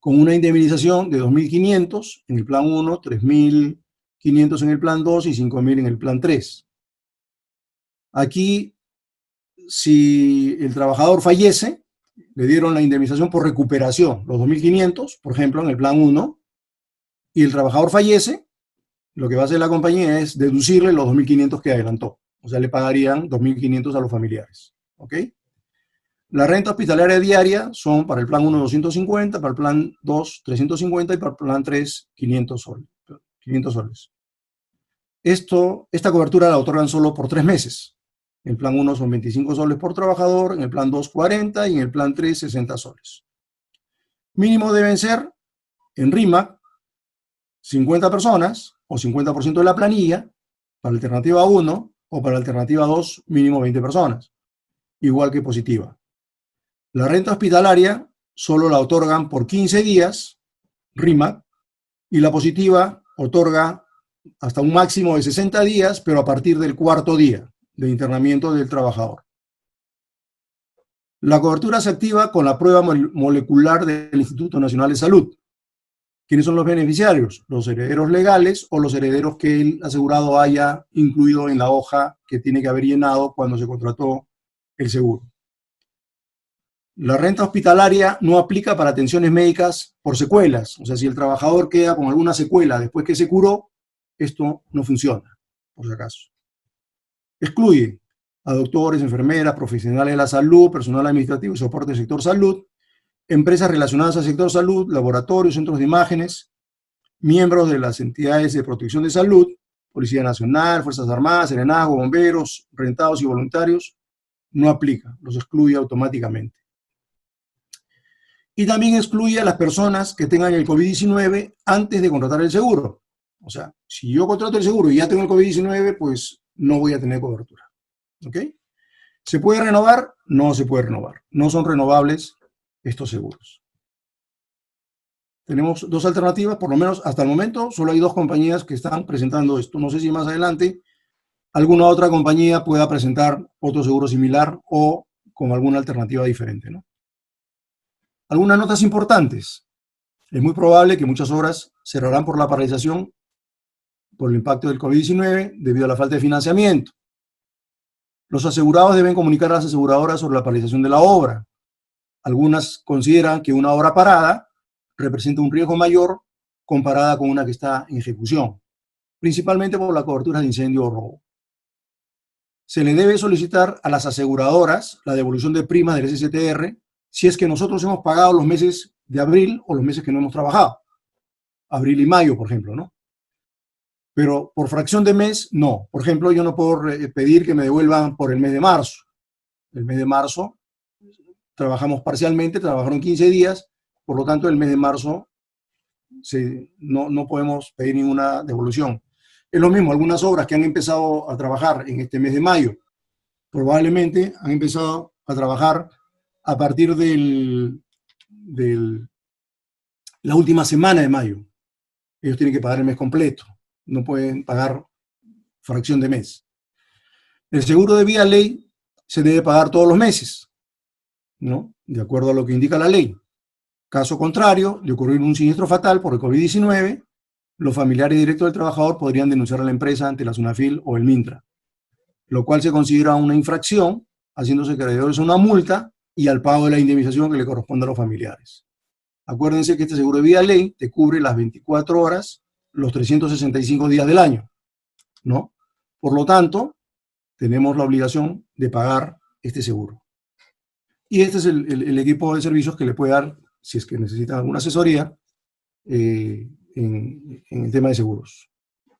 con una indemnización de 2.500 en el plan 1, 3.500 en el plan 2 y 5.000 en el plan 3. Aquí, si el trabajador fallece, le dieron la indemnización por recuperación, los 2.500, por ejemplo, en el plan 1, y el trabajador fallece, lo que va a hacer la compañía es deducirle los 2.500 que adelantó. O sea, le pagarían 2.500 a los familiares. ¿Ok? La renta hospitalaria diaria son para el plan 1 250, para el plan 2 350 y para el plan 3 500 soles. 500 soles. Esta cobertura la otorgan solo por 3 meses. En el plan 1 son 25 soles por trabajador, en el plan 2 40 y en el plan 3 60 soles. Mínimo deben ser, en RIMAC, 50 personas o 50% de la planilla, para alternativa 1 o para alternativa 2, mínimo 20 personas, igual que positiva. La renta hospitalaria solo la otorgan por 15 días, RIMAC, y la positiva otorga hasta un máximo de 60 días, pero a partir del 4º día de internamiento del trabajador. La cobertura se activa con la prueba molecular del Instituto Nacional de Salud. ¿Quiénes son los beneficiarios? Los herederos legales o los herederos que el asegurado haya incluido en la hoja que tiene que haber llenado cuando se contrató el seguro. La renta hospitalaria no aplica para atenciones médicas por secuelas. O sea, si el trabajador queda con alguna secuela después que se curó, esto no funciona, por si acaso. Excluye a doctores, enfermeras, profesionales de la salud, personal administrativo y soporte del sector salud, empresas relacionadas al sector salud, laboratorios, centros de imágenes, miembros de las entidades de protección de salud, Policía Nacional, Fuerzas Armadas, Serenazgo, bomberos, rentados y voluntarios, no aplica, los excluye automáticamente. Y también excluye a las personas que tengan el COVID-19 antes de contratar el seguro. O sea, si yo contrato el seguro y ya tengo el COVID-19, pues no voy a tener cobertura. ¿Ok? ¿Se puede renovar? No se puede renovar. No son renovables estos seguros. Tenemos 2 alternativas, por lo menos hasta el momento, solo hay 2 compañías que están presentando esto. No sé si más adelante alguna otra compañía pueda presentar otro seguro similar o con alguna alternativa diferente, ¿no? Algunas notas importantes. Es muy probable que muchas obras cerrarán por la paralización por el impacto del COVID-19 debido a la falta de financiamiento. Los asegurados deben comunicar a las aseguradoras sobre la paralización de la obra. Algunas consideran que una obra parada representa un riesgo mayor comparada con una que está en ejecución, principalmente por la cobertura de incendio o robo. Se le debe solicitar a las aseguradoras la devolución de primas del SSTR si es que nosotros hemos pagado los meses de abril o los meses que no hemos trabajado. Abril y mayo, por ejemplo, ¿no? Pero por fracción de mes, no. Por ejemplo, yo no puedo pedir que me devuelvan por el mes de marzo. El mes de marzo trabajamos parcialmente, trabajaron 15 días, por lo tanto el mes de marzo no podemos pedir ninguna devolución. Es lo mismo, algunas obras que han empezado a trabajar en este mes de mayo, probablemente han empezado a trabajar a partir de la última semana de mayo. Ellos tienen que pagar el mes completo, no pueden pagar fracción de mes. El seguro de vía ley se debe pagar todos los meses, ¿no? De acuerdo a lo que indica la ley. Caso contrario, de ocurrir un siniestro fatal por el COVID-19, los familiares directos del trabajador podrían denunciar a la empresa ante la SUNAFIL o el MINTRA, lo cual se considera una infracción, haciéndose acreedores a una multa y al pago de la indemnización que le corresponde a los familiares. Acuérdense que este seguro de vía ley te cubre las 24 horas, los 365 días del año, ¿no? Por lo tanto, tenemos la obligación de pagar este seguro. Y este es el equipo de servicios que le puede dar, si es que necesitan alguna asesoría, en el tema de seguros.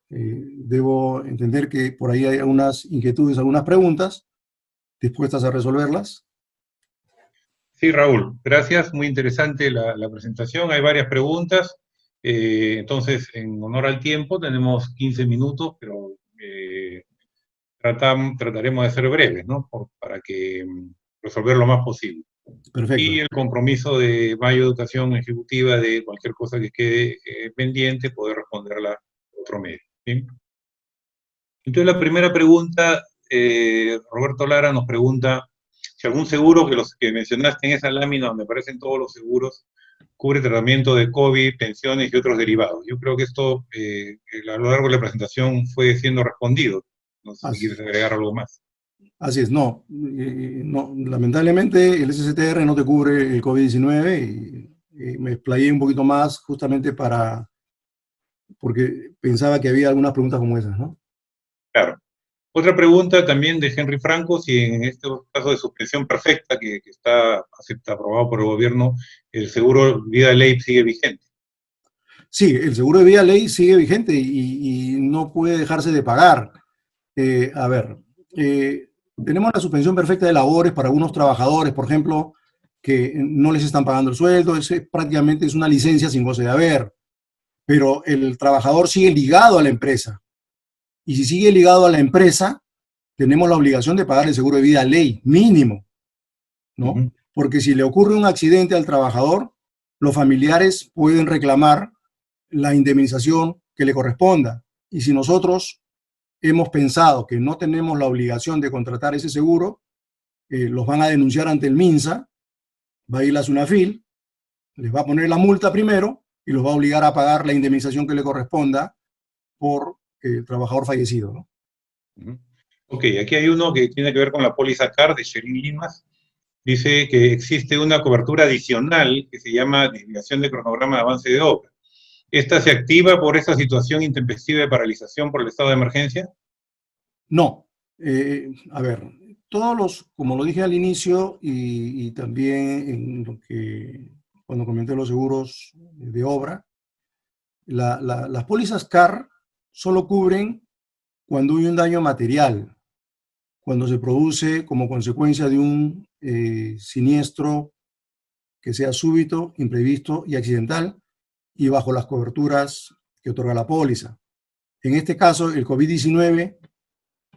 Debo entender que por ahí hay algunas inquietudes, algunas preguntas, dispuestas a resolverlas. Sí, Raúl, gracias, muy interesante la presentación, hay varias preguntas, entonces en honor al tiempo tenemos 15 minutos, pero trataremos de ser breves, ¿no? Para que resolver lo más posible. Perfecto. Y el compromiso de Mayo Educación Ejecutiva de cualquier cosa que quede pendiente, poder responderla otro medio, ¿sí? Entonces la primera pregunta, Roberto Lara nos pregunta si algún seguro que los que mencionaste en esa lámina donde aparecen todos los seguros cubre tratamiento de COVID, pensiones y otros derivados. Yo creo que esto a lo largo de la presentación fue siendo respondido. No sé si Así, quieres agregar algo más. así es, no, no, lamentablemente el SSTR no te cubre el COVID-19 y me explayé un poquito más justamente porque pensaba que había algunas preguntas como esas, ¿no? Claro. Otra pregunta también de Henry Franco, si en este caso de suspensión perfecta que está aprobado por el gobierno, el seguro vida ley sigue vigente. Sí, el seguro de vida ley sigue vigente y no puede dejarse de pagar. A ver, tenemos la suspensión perfecta de labores para algunos trabajadores, por ejemplo, que no les están pagando el sueldo, prácticamente es una licencia sin goce de haber, pero el trabajador sigue ligado a la empresa. Y si sigue ligado a la empresa, tenemos la obligación de pagar el seguro de vida ley, mínimo, ¿no? Porque si le ocurre un accidente al trabajador, los familiares pueden reclamar la indemnización que le corresponda. Y si nosotros hemos pensado que no tenemos la obligación de contratar ese seguro, los van a denunciar ante el MINSA, va a ir la SUNAFIL, les va a poner la multa primero y los va a obligar a pagar la indemnización que le corresponda por el trabajador fallecido, ¿no? Ok, aquí hay uno que tiene que ver con la póliza CAR de Sherin Limas. Dice que existe una cobertura adicional que se llama desviación de cronograma de avance de obra. ¿Esta se activa por esta situación intempestiva de paralización por el estado de emergencia? No. A ver, como lo dije al inicio y también en cuando comenté los seguros de obra, las pólizas CAR solo cubren cuando hay un daño material, cuando se produce como consecuencia de un siniestro que sea súbito, imprevisto y accidental y bajo las coberturas que otorga la póliza. En este caso, el COVID-19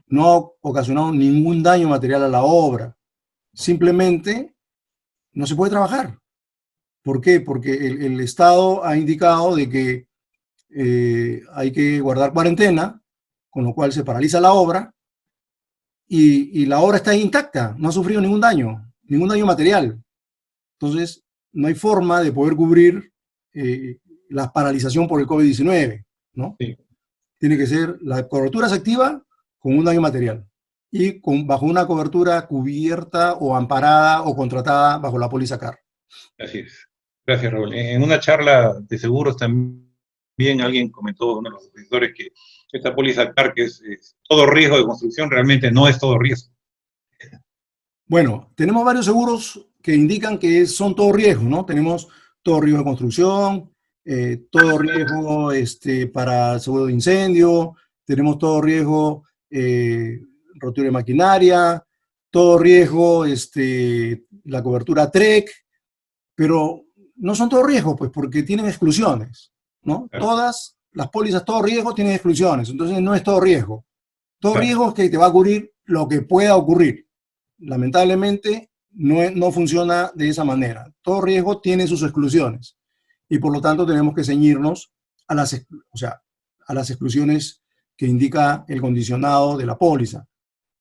no ha ocasionado ningún daño material a la obra. Simplemente no se puede trabajar. ¿Por qué? Porque el Estado ha indicado de que hay que guardar cuarentena, con lo cual se paraliza la obra y la obra está intacta, no ha sufrido ningún daño material. Entonces, no hay forma de poder cubrir la paralización por el COVID-19, ¿no? Sí. Tiene que ser, la cobertura se activa con un daño material y bajo una cobertura cubierta o amparada o contratada bajo la póliza CAR. Así es. Gracias, Raúl. En una charla de seguros también alguien comentó, uno de los profesores, que esta póliza CAR, que es todo riesgo de construcción, realmente no es todo riesgo. Bueno, tenemos varios seguros que indican que son todo riesgo, ¿no? Tenemos todo riesgo de construcción, todo riesgo para el seguro de incendio, tenemos todo riesgo rotura de maquinaria, todo riesgo la cobertura TREC, pero no son todo riesgo, pues porque tienen exclusiones, ¿no? Claro. Todas las pólizas, todo riesgo, tienen exclusiones, entonces no es todo riesgo. Todo Claro. riesgo es que te va a ocurrir lo que pueda ocurrir. Lamentablemente no funciona de esa manera. Todo riesgo tiene sus exclusiones y por lo tanto tenemos que ceñirnos a las exclusiones que indica el condicionado de la póliza.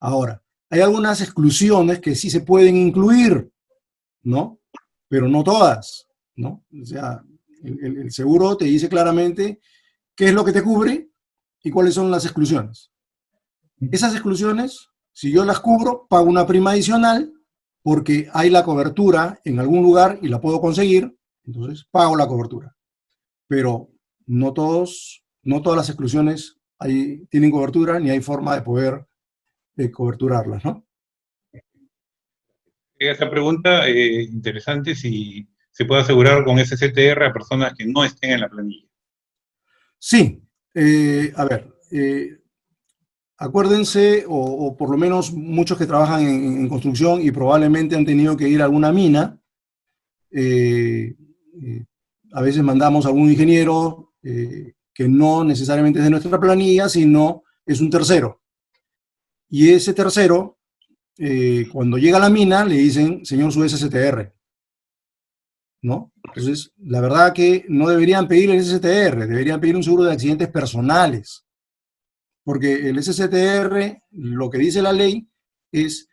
Ahora, hay algunas exclusiones que sí se pueden incluir, ¿no? Pero no todas, ¿no? O sea, el seguro te dice claramente qué es lo que te cubre y cuáles son las exclusiones. Esas exclusiones, si yo las cubro, pago una prima adicional porque hay la cobertura en algún lugar y la puedo conseguir, entonces pago la cobertura. Pero no todas las exclusiones tienen cobertura ni hay forma de poder coberturarlas, ¿no? Esa pregunta interesante, si se puede asegurar con SCTR a personas que no estén en la planilla. Sí, a ver, acuérdense, o por lo menos muchos que trabajan en construcción y probablemente han tenido que ir a alguna mina, a veces mandamos a algún ingeniero que no necesariamente es de nuestra planilla, sino es un tercero. Y ese tercero, cuando llega a la mina, le dicen, señor, su SSTR, ¿no? Entonces, la verdad que no deberían pedir el SSTR, deberían pedir un seguro de accidentes personales. Porque el SSTR, lo que dice la ley, es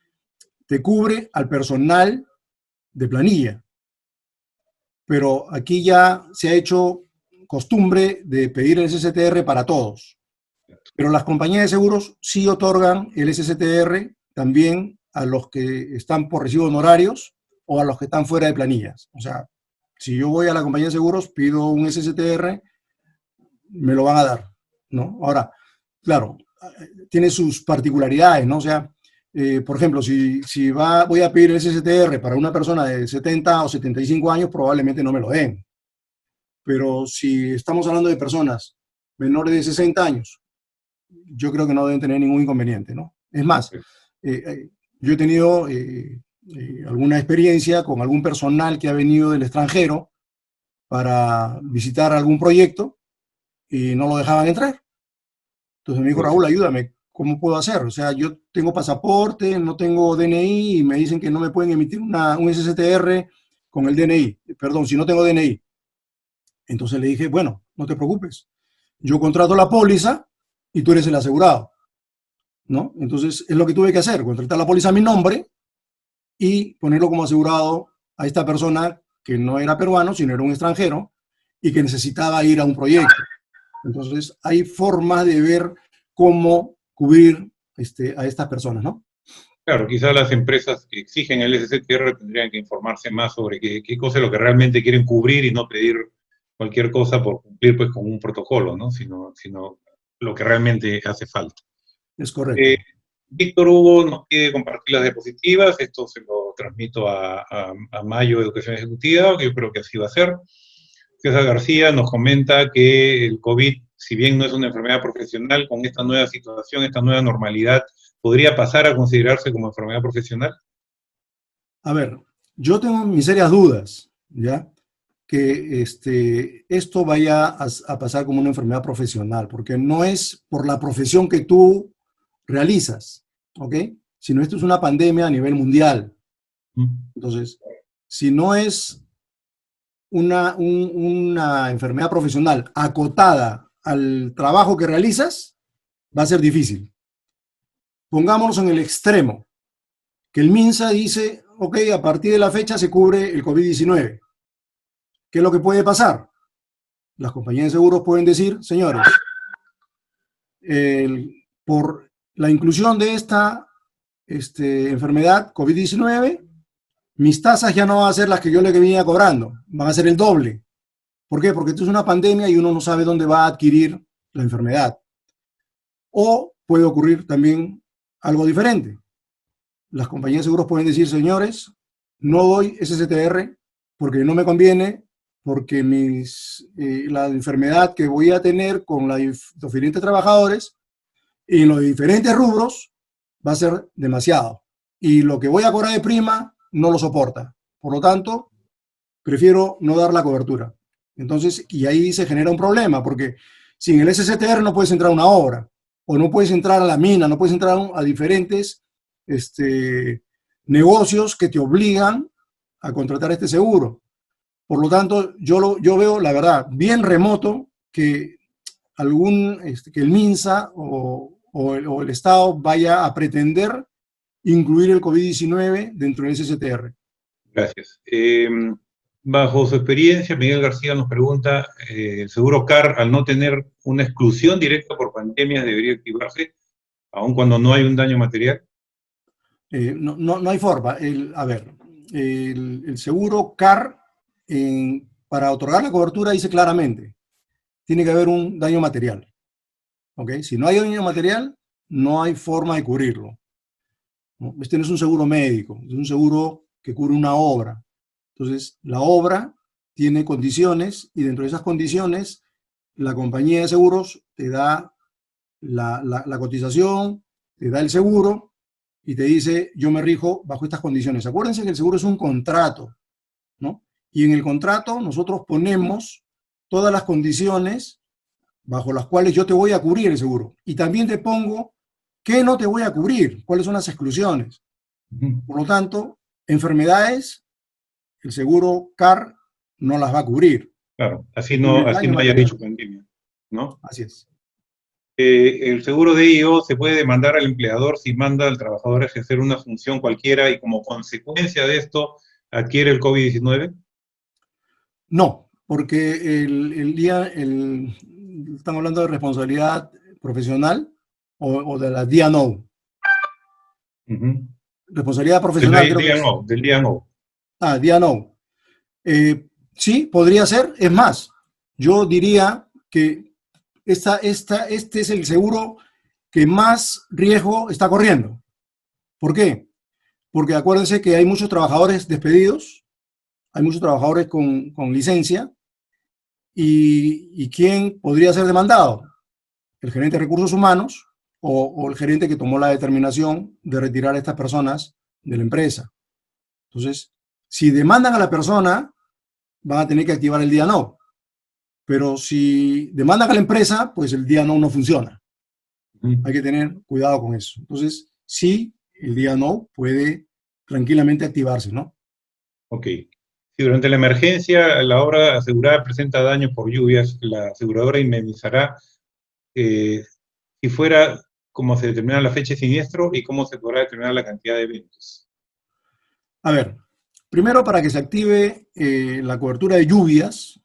te cubre al personal de planilla. pero aquí ya se ha hecho costumbre de pedir el SSTR para todos. Pero las compañías de seguros sí otorgan el SSTR también a los que están por recibo de honorarios o a los que están fuera de planillas. O sea, si yo voy a la compañía de seguros, pido un SSTR, me lo van a dar, ¿no? Ahora, claro, tiene sus particularidades, ¿no? O sea, por ejemplo, si voy a pedir el SSTR para una persona de 70 o 75 años, probablemente no me lo den. Pero si estamos hablando de personas menores de 60 años, yo creo que no deben tener ningún inconveniente, ¿no? Es más, yo he tenido alguna experiencia con algún personal que ha venido del extranjero para visitar algún proyecto y no lo dejaban entrar. Entonces me dijo, Raúl, ayúdame, ¿cómo puedo hacer? O sea, yo tengo pasaporte, no tengo DNI y me dicen que no me pueden emitir un SSTR con el DNI. Perdón, si no tengo DNI. Entonces le dije, bueno, no te preocupes. Yo contrato la póliza y tú eres el asegurado, ¿no? Entonces es lo que tuve que hacer, contratar la póliza a mi nombre y ponerlo como asegurado a esta persona que no era peruano, sino era un extranjero y que necesitaba ir a un proyecto. Entonces hay formas de ver cómo cubrir a estas personas, ¿no? Claro, quizás las empresas que exigen el SSTR tendrían que informarse más sobre qué cosa es lo que realmente quieren cubrir y no pedir cualquier cosa por cumplir pues con un protocolo, ¿no? Sino lo que realmente hace falta. Es correcto. Víctor Hugo nos pide compartir las diapositivas, esto se lo transmito a Mayo Educación Ejecutiva, que yo creo que así va a ser. César García nos comenta que el COVID, si bien no es una enfermedad profesional, con esta nueva situación, esta nueva normalidad, ¿podría pasar a considerarse como enfermedad profesional? A ver, yo tengo mis serias dudas, ¿ya? Que esto vaya a pasar como una enfermedad profesional, porque no es por la profesión que tú realizas, ¿ok? Sino esto es una pandemia a nivel mundial. Entonces, si no es una enfermedad profesional acotada al trabajo que realizas, va a ser difícil. Pongámonos en el extremo, que el MINSA dice, ok, a partir de la fecha se cubre el COVID-19. ¿Qué es lo que puede pasar? Las compañías de seguros pueden decir, señores, por la inclusión de esta enfermedad COVID-19, mis tasas ya no van a ser las que yo le venía cobrando, van a ser el doble. ¿Por qué? Porque esto es una pandemia y uno no sabe dónde va a adquirir la enfermedad. O puede ocurrir también algo diferente. Las compañías de seguros pueden decir, señores, no doy SSTR porque no me conviene, porque la enfermedad que voy a tener con los diferentes trabajadores en los diferentes rubros va a ser demasiado. Y lo que voy a cobrar de prima no lo soporta. Por lo tanto, prefiero no dar la cobertura. Entonces, y ahí se genera un problema, porque sin el SSTR no puedes entrar a una obra, o no puedes entrar a la mina, no puedes entrar a diferentes negocios que te obligan a contratar este seguro. Por lo tanto, yo veo, la verdad, bien remoto que que el MINSA o el Estado vaya a pretender incluir el COVID-19 dentro del SSTR. Gracias. Bajo su experiencia, Miguel García nos pregunta, ¿el seguro CAR, al no tener una exclusión directa por pandemias, debería activarse, aun cuando no hay un daño material? No hay forma. El seguro CAR, para otorgar la cobertura, dice claramente, tiene que haber un daño material. ¿Ok? Si no hay daño material, no hay forma de cubrirlo. ¿No? Este no es un seguro médico, es un seguro que cubre una obra. Entonces, la obra tiene condiciones y dentro de esas condiciones, la compañía de seguros te da la cotización, te da el seguro y te dice, yo me rijo bajo estas condiciones. Acuérdense que el seguro es un contrato, ¿no? Y en el contrato nosotros ponemos todas las condiciones bajo las cuales yo te voy a cubrir el seguro. Y también te pongo qué no te voy a cubrir, cuáles son las exclusiones. Por lo tanto, enfermedades, el seguro CAR no las va a cubrir. Claro, así no haya dicho pandemia, ¿no? Así es. El seguro de IO se puede demandar al empleador si manda al trabajador a ejercer una función cualquiera y como consecuencia de esto adquiere el COVID-19. No, porque están hablando de responsabilidad profesional o de la D&O. Responsabilidad profesional, creo que es. Del D&O. Ah, D&O. Sí, podría ser. Es más, yo diría que este es el seguro que más riesgo está corriendo. ¿Por qué? Porque acuérdense que hay muchos trabajadores despedidos, hay muchos trabajadores con licencia, y ¿quién podría ser demandado? El gerente de recursos humanos o el gerente que tomó la determinación de retirar a estas personas de la empresa. Entonces, si demandan a la persona, van a tener que activar el día no. Pero si demandan a la empresa, pues el día no funciona. Hay que tener cuidado con eso. Entonces, sí, el día no puede tranquilamente activarse, ¿no? Ok. Si durante la emergencia la obra asegurada presenta daños por lluvias, la aseguradora indemnizará si fuera como se determina la fecha de siniestro y cómo se podrá determinar la cantidad de eventos. A ver, primero para que se active la cobertura de lluvias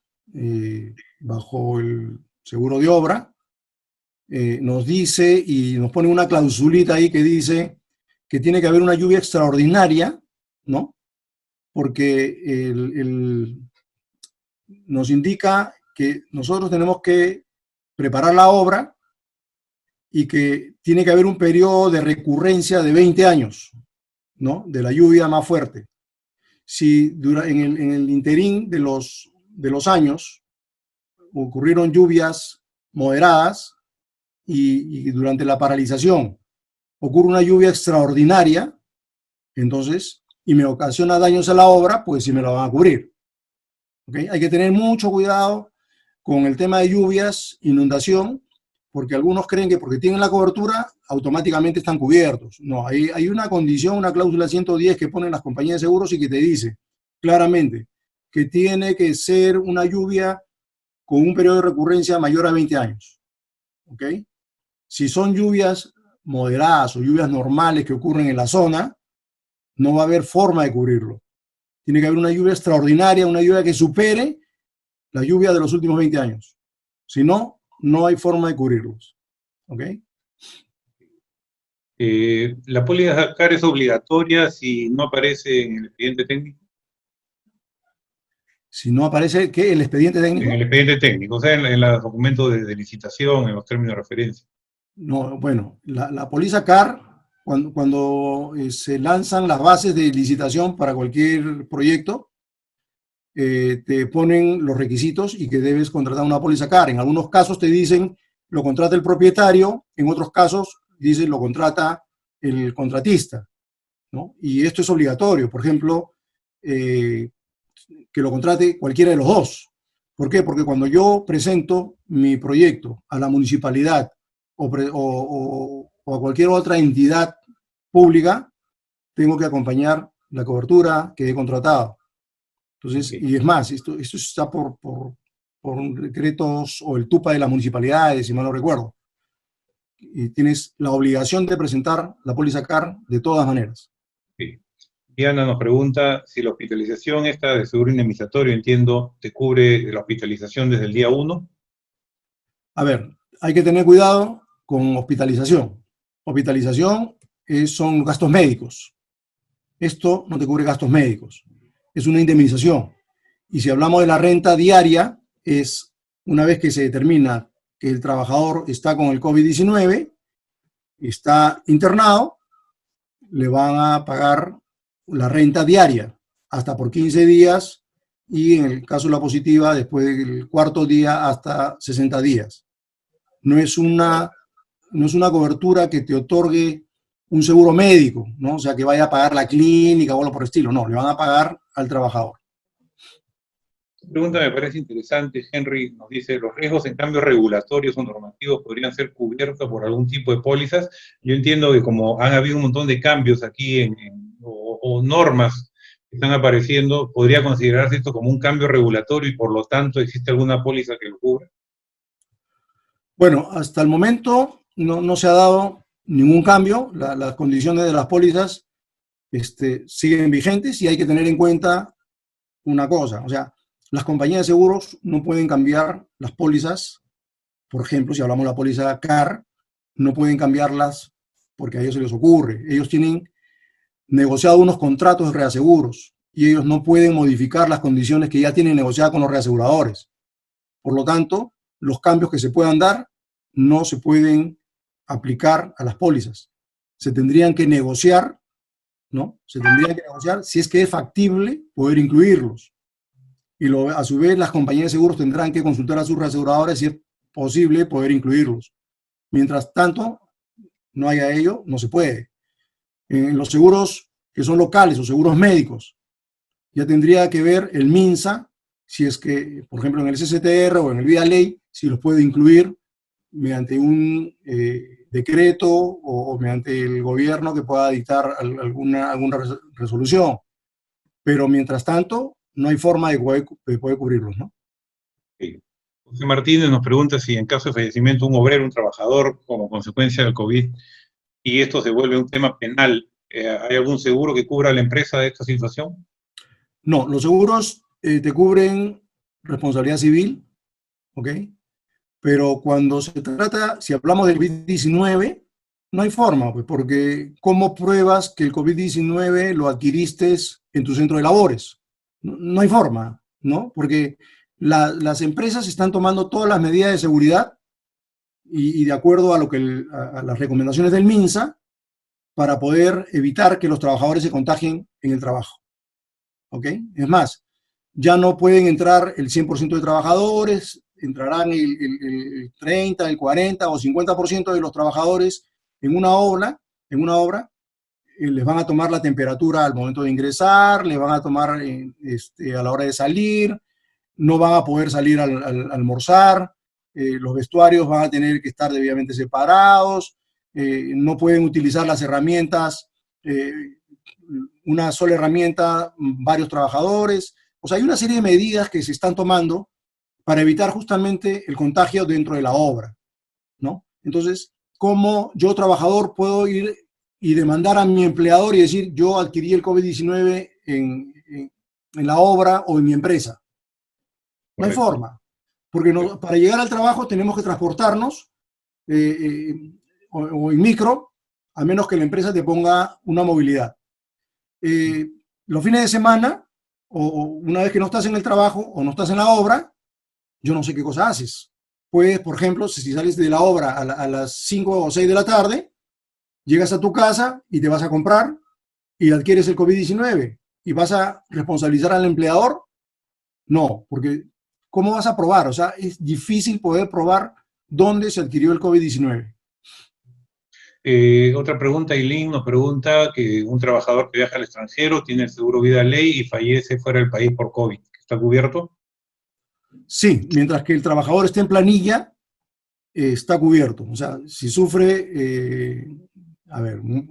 bajo el seguro de obra, nos dice y nos pone una clausulita ahí que dice que tiene que haber una lluvia extraordinaria, ¿no? Porque nos indica que nosotros tenemos que preparar la obra y que tiene que haber un periodo de recurrencia de 20 años, ¿no? De la lluvia más fuerte. Si en el interín de los años ocurrieron lluvias moderadas y durante la paralización ocurre una lluvia extraordinaria, entonces, y me ocasiona daños a la obra, pues sí me la van a cubrir. ¿Okay? Hay que tener mucho cuidado con el tema de lluvias, inundación, porque algunos creen que porque tienen la cobertura, automáticamente están cubiertos. No, hay una condición, una cláusula 110 que ponen las compañías de seguros y que te dice claramente que tiene que ser una lluvia con un periodo de recurrencia mayor a 20 años. ¿Ok? Si son lluvias moderadas o lluvias normales que ocurren en la zona, no va a haber forma de cubrirlo. Tiene que haber una lluvia extraordinaria, una lluvia que supere la lluvia de los últimos 20 años. Si no, no hay forma de cubrirlos. ¿Ok? ¿La póliza CAR es obligatoria si no aparece en el expediente técnico? Si no aparece, ¿qué? ¿El expediente técnico? En el expediente técnico, o sea, en los documentos de licitación, en los términos de referencia. No, bueno, la póliza CAR, cuando se lanzan las bases de licitación para cualquier proyecto, te ponen los requisitos y que debes contratar una póliza CAR. En algunos casos te dicen lo contrata el propietario, en otros casos dicen lo contrata el contratista, ¿no? Y esto es obligatorio. Por ejemplo, que lo contrate cualquiera de los dos. ¿Por qué? Porque cuando yo presento mi proyecto a la municipalidad o a cualquier otra entidad pública, tengo que acompañar la cobertura que he contratado. Entonces, y es más, esto está por decretos o el TUPA de las municipalidades, si mal no recuerdo. Y tienes la obligación de presentar la póliza CAR de todas maneras. Sí. Diana nos pregunta si la hospitalización esta de seguro indemnizatorio, entiendo, te cubre la hospitalización desde el día 1. A ver, hay que tener cuidado con hospitalización. Hospitalización son gastos médicos. Esto no te cubre gastos médicos. Es una indemnización. Y si hablamos de la renta diaria, es una vez que se determina que el trabajador está con el COVID-19, está internado, le van a pagar la renta diaria hasta por 15 días y en el caso de la positiva, después del cuarto día hasta 60 días. No es una cobertura que te otorgue un seguro médico, ¿no? O sea, que vaya a pagar la clínica o algo por el estilo. No, le van a pagar al trabajador. Esta pregunta me parece interesante. Henry nos dice, ¿los riesgos en cambios regulatorios o normativos podrían ser cubiertos por algún tipo de pólizas? Yo entiendo que como han habido un montón de cambios aquí o normas que están apareciendo, podría considerarse esto como un cambio regulatorio y por lo tanto existe alguna póliza que lo cubra. Bueno, hasta el momento no se ha dado ningún cambio. Las condiciones de las pólizas siguen vigentes y hay que tener en cuenta una cosa. O sea, Las compañías de seguros no pueden cambiar las pólizas. Por ejemplo, si hablamos de la póliza CAR, no pueden cambiarlas porque a ellos se les ocurre. Ellos tienen negociado unos contratos de reaseguros y ellos no pueden modificar las condiciones que ya tienen negociadas con los reaseguradores. Por lo tanto, los cambios que se puedan dar no se pueden aplicar a las pólizas. Se tendrían que negociar, ¿no? Se tendrían que negociar si es que es factible poder incluirlos. Y a su vez, las compañías de seguros tendrán que consultar a sus reaseguradores si es posible poder incluirlos. Mientras tanto, no haya ello, no se puede. En los seguros que son locales o seguros médicos, ya tendría que ver el MINSA, si es que, por ejemplo, en el SSTR o en el Vida Ley, si los puede incluir mediante un decreto o mediante el gobierno que pueda dictar alguna resolución. Pero mientras tanto, no hay forma de poder cubrirlos, ¿no? Sí. José Martínez nos pregunta si en caso de fallecimiento de un obrero, un trabajador, como consecuencia del COVID, y esto se vuelve un tema penal, ¿hay algún seguro que cubra a la empresa de esta situación? No, los seguros te cubren responsabilidad civil, ¿ok? Pero cuando se trata, si hablamos del COVID-19, no hay forma, pues, porque ¿cómo pruebas que el COVID-19 lo adquiriste en tu centro de labores? No hay forma, ¿no? Porque las empresas están tomando todas las medidas de seguridad y de acuerdo a a las recomendaciones del MINSA para poder evitar que los trabajadores se contagien en el trabajo, ¿ok? Es más, ya no pueden entrar el 100% de trabajadores, entrarán el 30, el 40 o 50% de los trabajadores en una obra, les van a tomar la temperatura al momento de ingresar, les van a tomar a la hora de salir, no van a poder salir al almorzar, los vestuarios van a tener que estar debidamente separados, no pueden utilizar las herramientas, una sola herramienta, varios trabajadores. O sea, hay una serie de medidas que se están tomando para evitar justamente el contagio dentro de la obra, ¿no? Entonces, ¿cómo yo, trabajador, puedo ir y demandar a mi empleador y decir, yo adquirí el COVID-19 en la obra o en mi empresa? No hay forma, porque para llegar al trabajo tenemos que transportarnos o en micro, a menos que la empresa te ponga una movilidad. Los fines de semana, o una vez que no estás en el trabajo o no estás en la obra, yo no sé qué cosa haces. Puedes, por ejemplo, si sales de la obra a las 5 o 6 de la tarde, llegas a tu casa y te vas a comprar y adquieres el COVID-19 y vas a responsabilizar al empleador. No, porque ¿cómo vas a probar? O sea, es difícil poder probar dónde se adquirió el COVID-19. Otra pregunta, Eileen nos pregunta que un trabajador que viaja al extranjero tiene el seguro Vida Ley y fallece fuera del país por COVID. ¿Está cubierto? Sí, mientras que el trabajador esté en planilla, está cubierto. O sea, si sufre,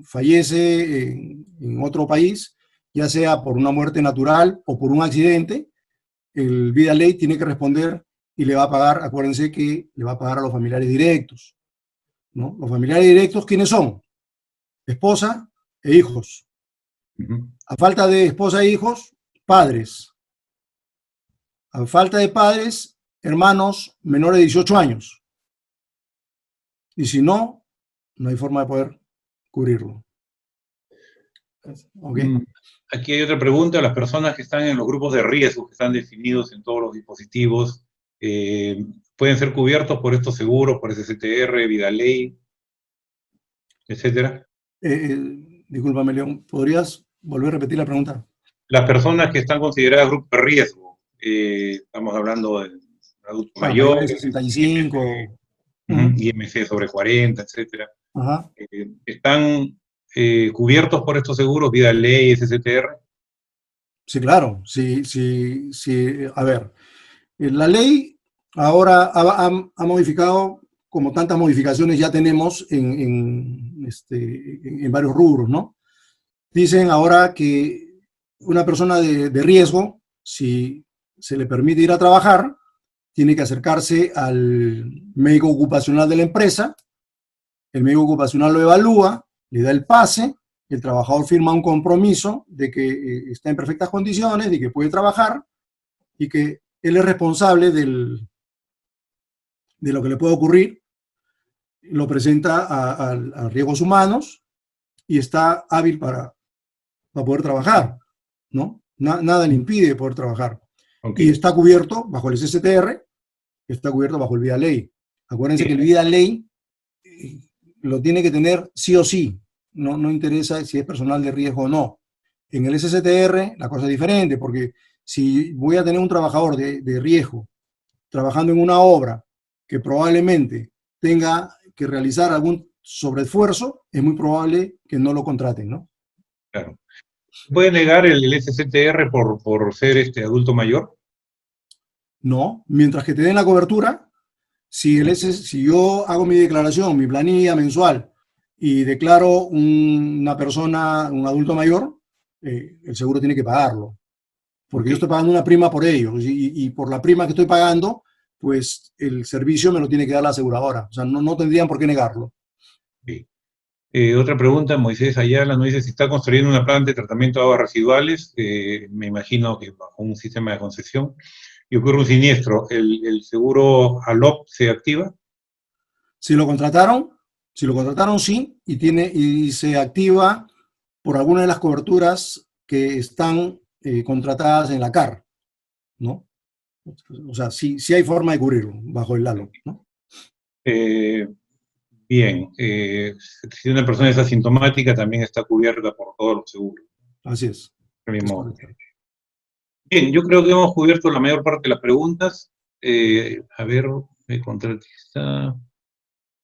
fallece en otro país, ya sea por una muerte natural o por un accidente, el Vida Ley tiene que responder y le va a pagar, acuérdense que le va a pagar a los familiares directos, ¿no? Los familiares directos, ¿quiénes son? Esposa e hijos. A falta de esposa e hijos, padres. A falta de padres, hermanos menores de 18 años. Y si no, no hay forma de poder cubrirlo. Okay. Aquí hay otra pregunta. Las personas que están en los grupos de riesgo, que están definidos en todos los dispositivos, ¿pueden ser cubiertos por estos seguros, por SSTR, Vida Ley, etcétera? Discúlpame, León, ¿podrías volver a repetir la pregunta? Las personas que están consideradas grupo de riesgo, estamos hablando de adultos mayores, de 65, IMC sobre 40, etcétera. ¿Están cubiertos por estos seguros, Vida Ley, SSTR? Sí, claro. Sí. A ver, la ley ahora ha modificado, como tantas modificaciones ya tenemos en varios rubros, ¿no? Dicen ahora que una persona de riesgo, si se le permite ir a trabajar, tiene que acercarse al médico ocupacional de la empresa, el médico ocupacional lo evalúa, le da el pase, el trabajador firma un compromiso de que está en perfectas condiciones, de que puede trabajar y que él es responsable de lo que le puede ocurrir, lo presenta a riesgos humanos y está hábil para poder trabajar, ¿no? Nada le impide poder trabajar. Okay. Y está cubierto bajo el SSTR, está cubierto bajo el Vida Ley. Acuérdense que el Vida Ley lo tiene que tener sí o sí, no interesa si es personal de riesgo o no. En el SSTR la cosa es diferente, porque si voy a tener un trabajador de riesgo trabajando en una obra que probablemente tenga que realizar algún sobreesfuerzo, es muy probable que no lo contraten, ¿no? Claro. ¿Puede negar el SSTR por ser adulto mayor? No, mientras que te den la cobertura, si yo hago mi declaración, mi planilla mensual, y declaro una persona, un adulto mayor, el seguro tiene que pagarlo. Porque yo estoy pagando una prima por ello, y por la prima que estoy pagando, pues el servicio me lo tiene que dar la aseguradora. O sea, no tendrían por qué negarlo. Sí. Otra pregunta, Moisés Ayala nos dice si está construyendo una planta de tratamiento de aguas residuales, me imagino que bajo un sistema de concesión, y ocurre un siniestro, ¿el seguro ALOP se activa? Si lo contrataron, sí, y se activa por alguna de las coberturas que están contratadas en la CAR, ¿no? O sea, sí hay forma de cubrirlo bajo el ALOP, ¿no? Bien, si una persona es asintomática también está cubierta por todos los seguros. Así es. Mismo. Bien, yo creo que hemos cubierto la mayor parte de las preguntas. A ver, el contratista.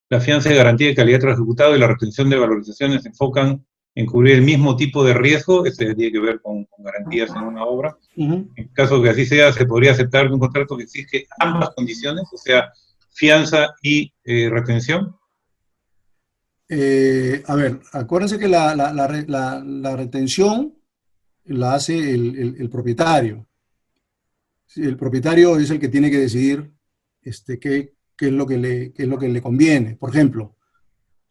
La fianza de garantía de calidad tras ejecutado y la retención de valorizaciones se enfocan en cubrir el mismo tipo de riesgo, tiene que ver con garantías en una obra. En caso que así sea, se podría aceptar un contrato que exige ambas condiciones, o sea, fianza y retención. A ver, acuérdense que la retención la hace el propietario. El propietario es el que tiene que decidir qué es lo que le conviene. Por ejemplo,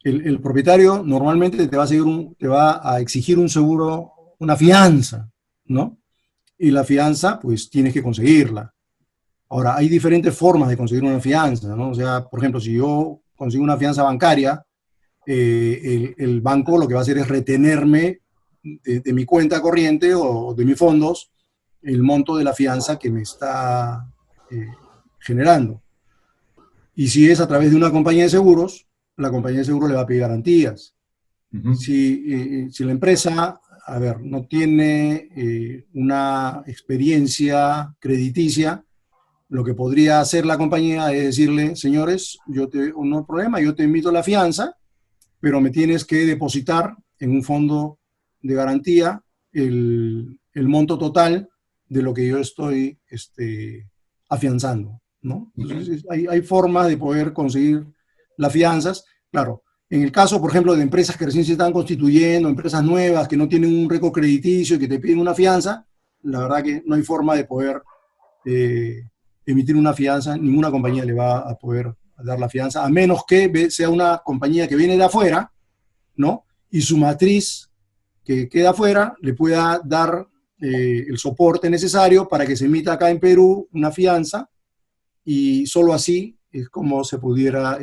el propietario normalmente te va a exigir un seguro, una fianza, ¿no? Y la fianza, pues tienes que conseguirla. Ahora, hay diferentes formas de conseguir una fianza, ¿no? O sea, por ejemplo, si yo consigo una fianza bancaria, el banco lo que va a hacer es retenerme de mi cuenta corriente o de mis fondos el monto de la fianza que me está generando. Y si es a través de una compañía de seguros, la compañía de seguros le va a pedir garantías. Si la empresa, a ver, no tiene una experiencia crediticia, lo que podría hacer la compañía es decirle, señores, no hay problema, yo te emito la fianza, pero me tienes que depositar en un fondo de garantía el monto total de lo que yo estoy afianzando, ¿no? Entonces, hay formas de poder conseguir las fianzas. Claro, en el caso, por ejemplo, de empresas que recién se están constituyendo, empresas nuevas que no tienen un récord crediticio y que te piden una fianza, la verdad que no hay forma de poder emitir una fianza, ninguna compañía le va a poder dar la fianza, a menos que sea una compañía que viene de afuera, ¿no? Y su matriz que queda afuera le pueda dar el soporte necesario para que se emita acá en Perú una fianza, y solo así es como se pudiera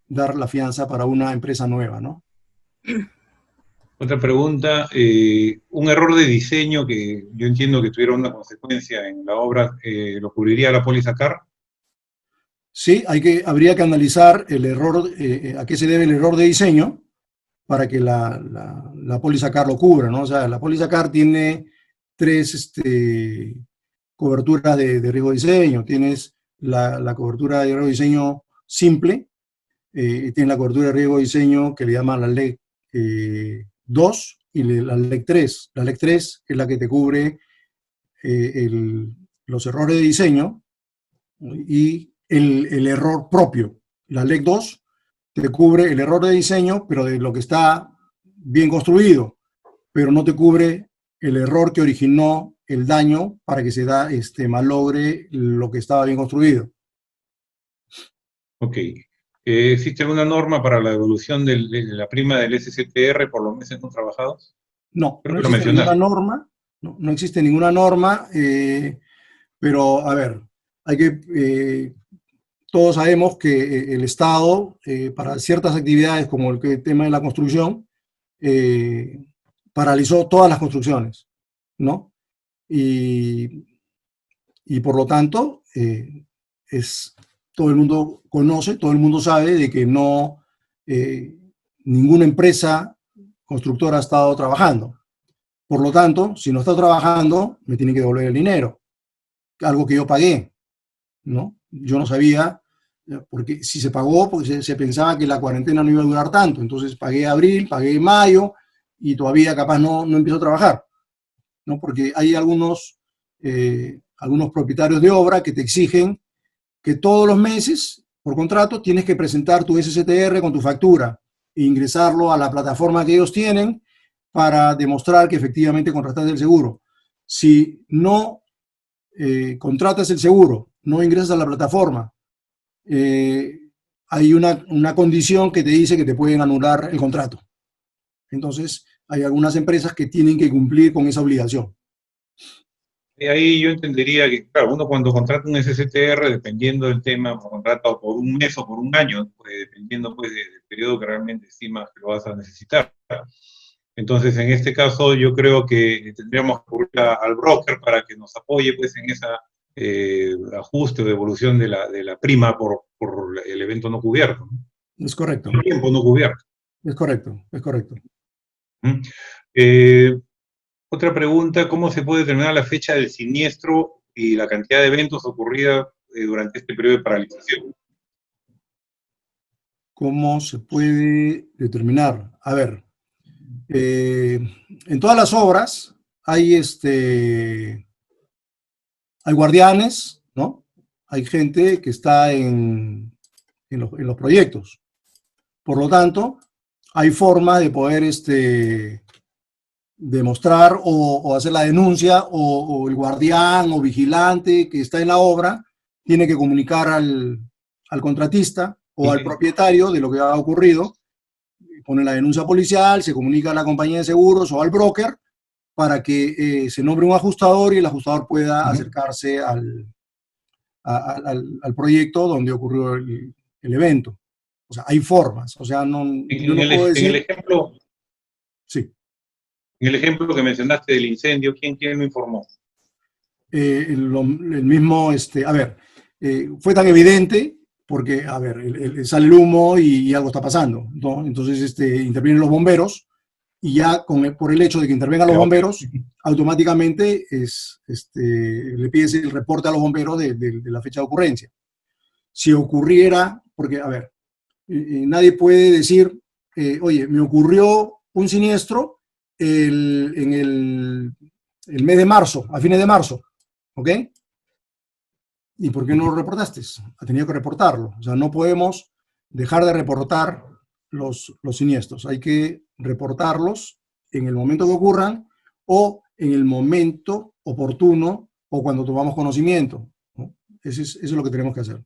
dar la fianza para una empresa nueva, ¿no? Otra pregunta, un error de diseño que yo entiendo que tuviera una consecuencia en la obra, ¿lo cubriría la póliza CAR? Sí, habría que analizar el error, a qué se debe el error de diseño para que la póliza CAR lo cubra, ¿no? O sea, la póliza CAR tiene tres coberturas de riesgo de diseño. Tienes la cobertura de riesgo de diseño simple, tienes la cobertura de riesgo de diseño que le llaman la LEC 2 y la LEC 3. La LEC 3 es la que te cubre los errores de diseño y el error propio. La LEC 2 te cubre el error de diseño, pero de lo que está bien construido, pero no te cubre el error que originó el daño para que se malogre lo que estaba bien construido. Ok. ¿Existe alguna norma para la devolución de la prima del SSTR por los meses no trabajados? No, no existe ninguna norma. No existe ninguna norma. Pero, a ver, todos sabemos que el Estado, para ciertas actividades como el tema de la construcción, paralizó todas las construcciones, ¿no? Y, y por lo tanto, todo el mundo conoce, todo el mundo sabe de que no, ninguna empresa constructora ha estado trabajando. Por lo tanto, si no está trabajando, me tiene que devolver el dinero, algo que yo pagué, ¿no? Yo no sabía, porque si se pagó, pues se pensaba que la cuarentena no iba a durar tanto, entonces pagué abril, pagué mayo, y todavía capaz no empiezo a trabajar, ¿no? Porque hay algunos propietarios de obra que te exigen que todos los meses, por contrato, tienes que presentar tu SSTR con tu factura e ingresarlo a la plataforma que ellos tienen para demostrar que efectivamente contrataste el seguro. Si no contratas el seguro, no ingresas a la plataforma, hay una condición que te dice que te pueden anular el contrato. Entonces, hay algunas empresas que tienen que cumplir con esa obligación. Y ahí yo entendería que, claro, uno cuando contrata un SSTR, dependiendo del tema, contrata por un mes o por un año, pues, dependiendo pues, del periodo que realmente estimas que lo vas a necesitar. Entonces, en este caso, yo creo que tendríamos que recurrir al broker para que nos apoye pues, en ese ajuste o devolución de la prima por el evento no cubierto, ¿no? Es correcto. El tiempo no cubierto. Es correcto, es correcto. Otra pregunta, ¿cómo se puede determinar la fecha del siniestro y la cantidad de eventos ocurrida durante este periodo de paralización? ¿Cómo se puede determinar? A ver, en todas las obras hay guardianes, ¿no? Hay gente que está en los proyectos. Por lo tanto, hay forma de poder demostrar o hacer la denuncia, o el guardián o vigilante que está en la obra tiene que comunicar al contratista o al propietario de lo que ha ocurrido, pone la denuncia policial, se comunica a la compañía de seguros o al broker para que se nombre un ajustador y el ajustador pueda acercarse al proyecto donde ocurrió el evento. O sea, hay formas. O sea, yo no puedo decir... En el ejemplo, sí. En el ejemplo que mencionaste del incendio, ¿quién lo informó? El mismo, a ver, fue tan evidente porque, a ver, sale el humo y algo está pasando, ¿no? Entonces intervienen los bomberos y ya por el hecho de que intervengan los bomberos, automáticamente le pides el reporte a los bomberos de la fecha de ocurrencia. Si ocurriera, porque, a ver, nadie puede decir, oye, me ocurrió un siniestro en el mes de marzo, a fines de marzo, ¿ok? ¿Y por qué no lo reportaste? Ha tenido que reportarlo. O sea, no podemos dejar de reportar los siniestros. Hay que reportarlos en el momento que ocurran o en el momento oportuno o cuando tomamos conocimiento, ¿no? Eso es lo que tenemos que hacer.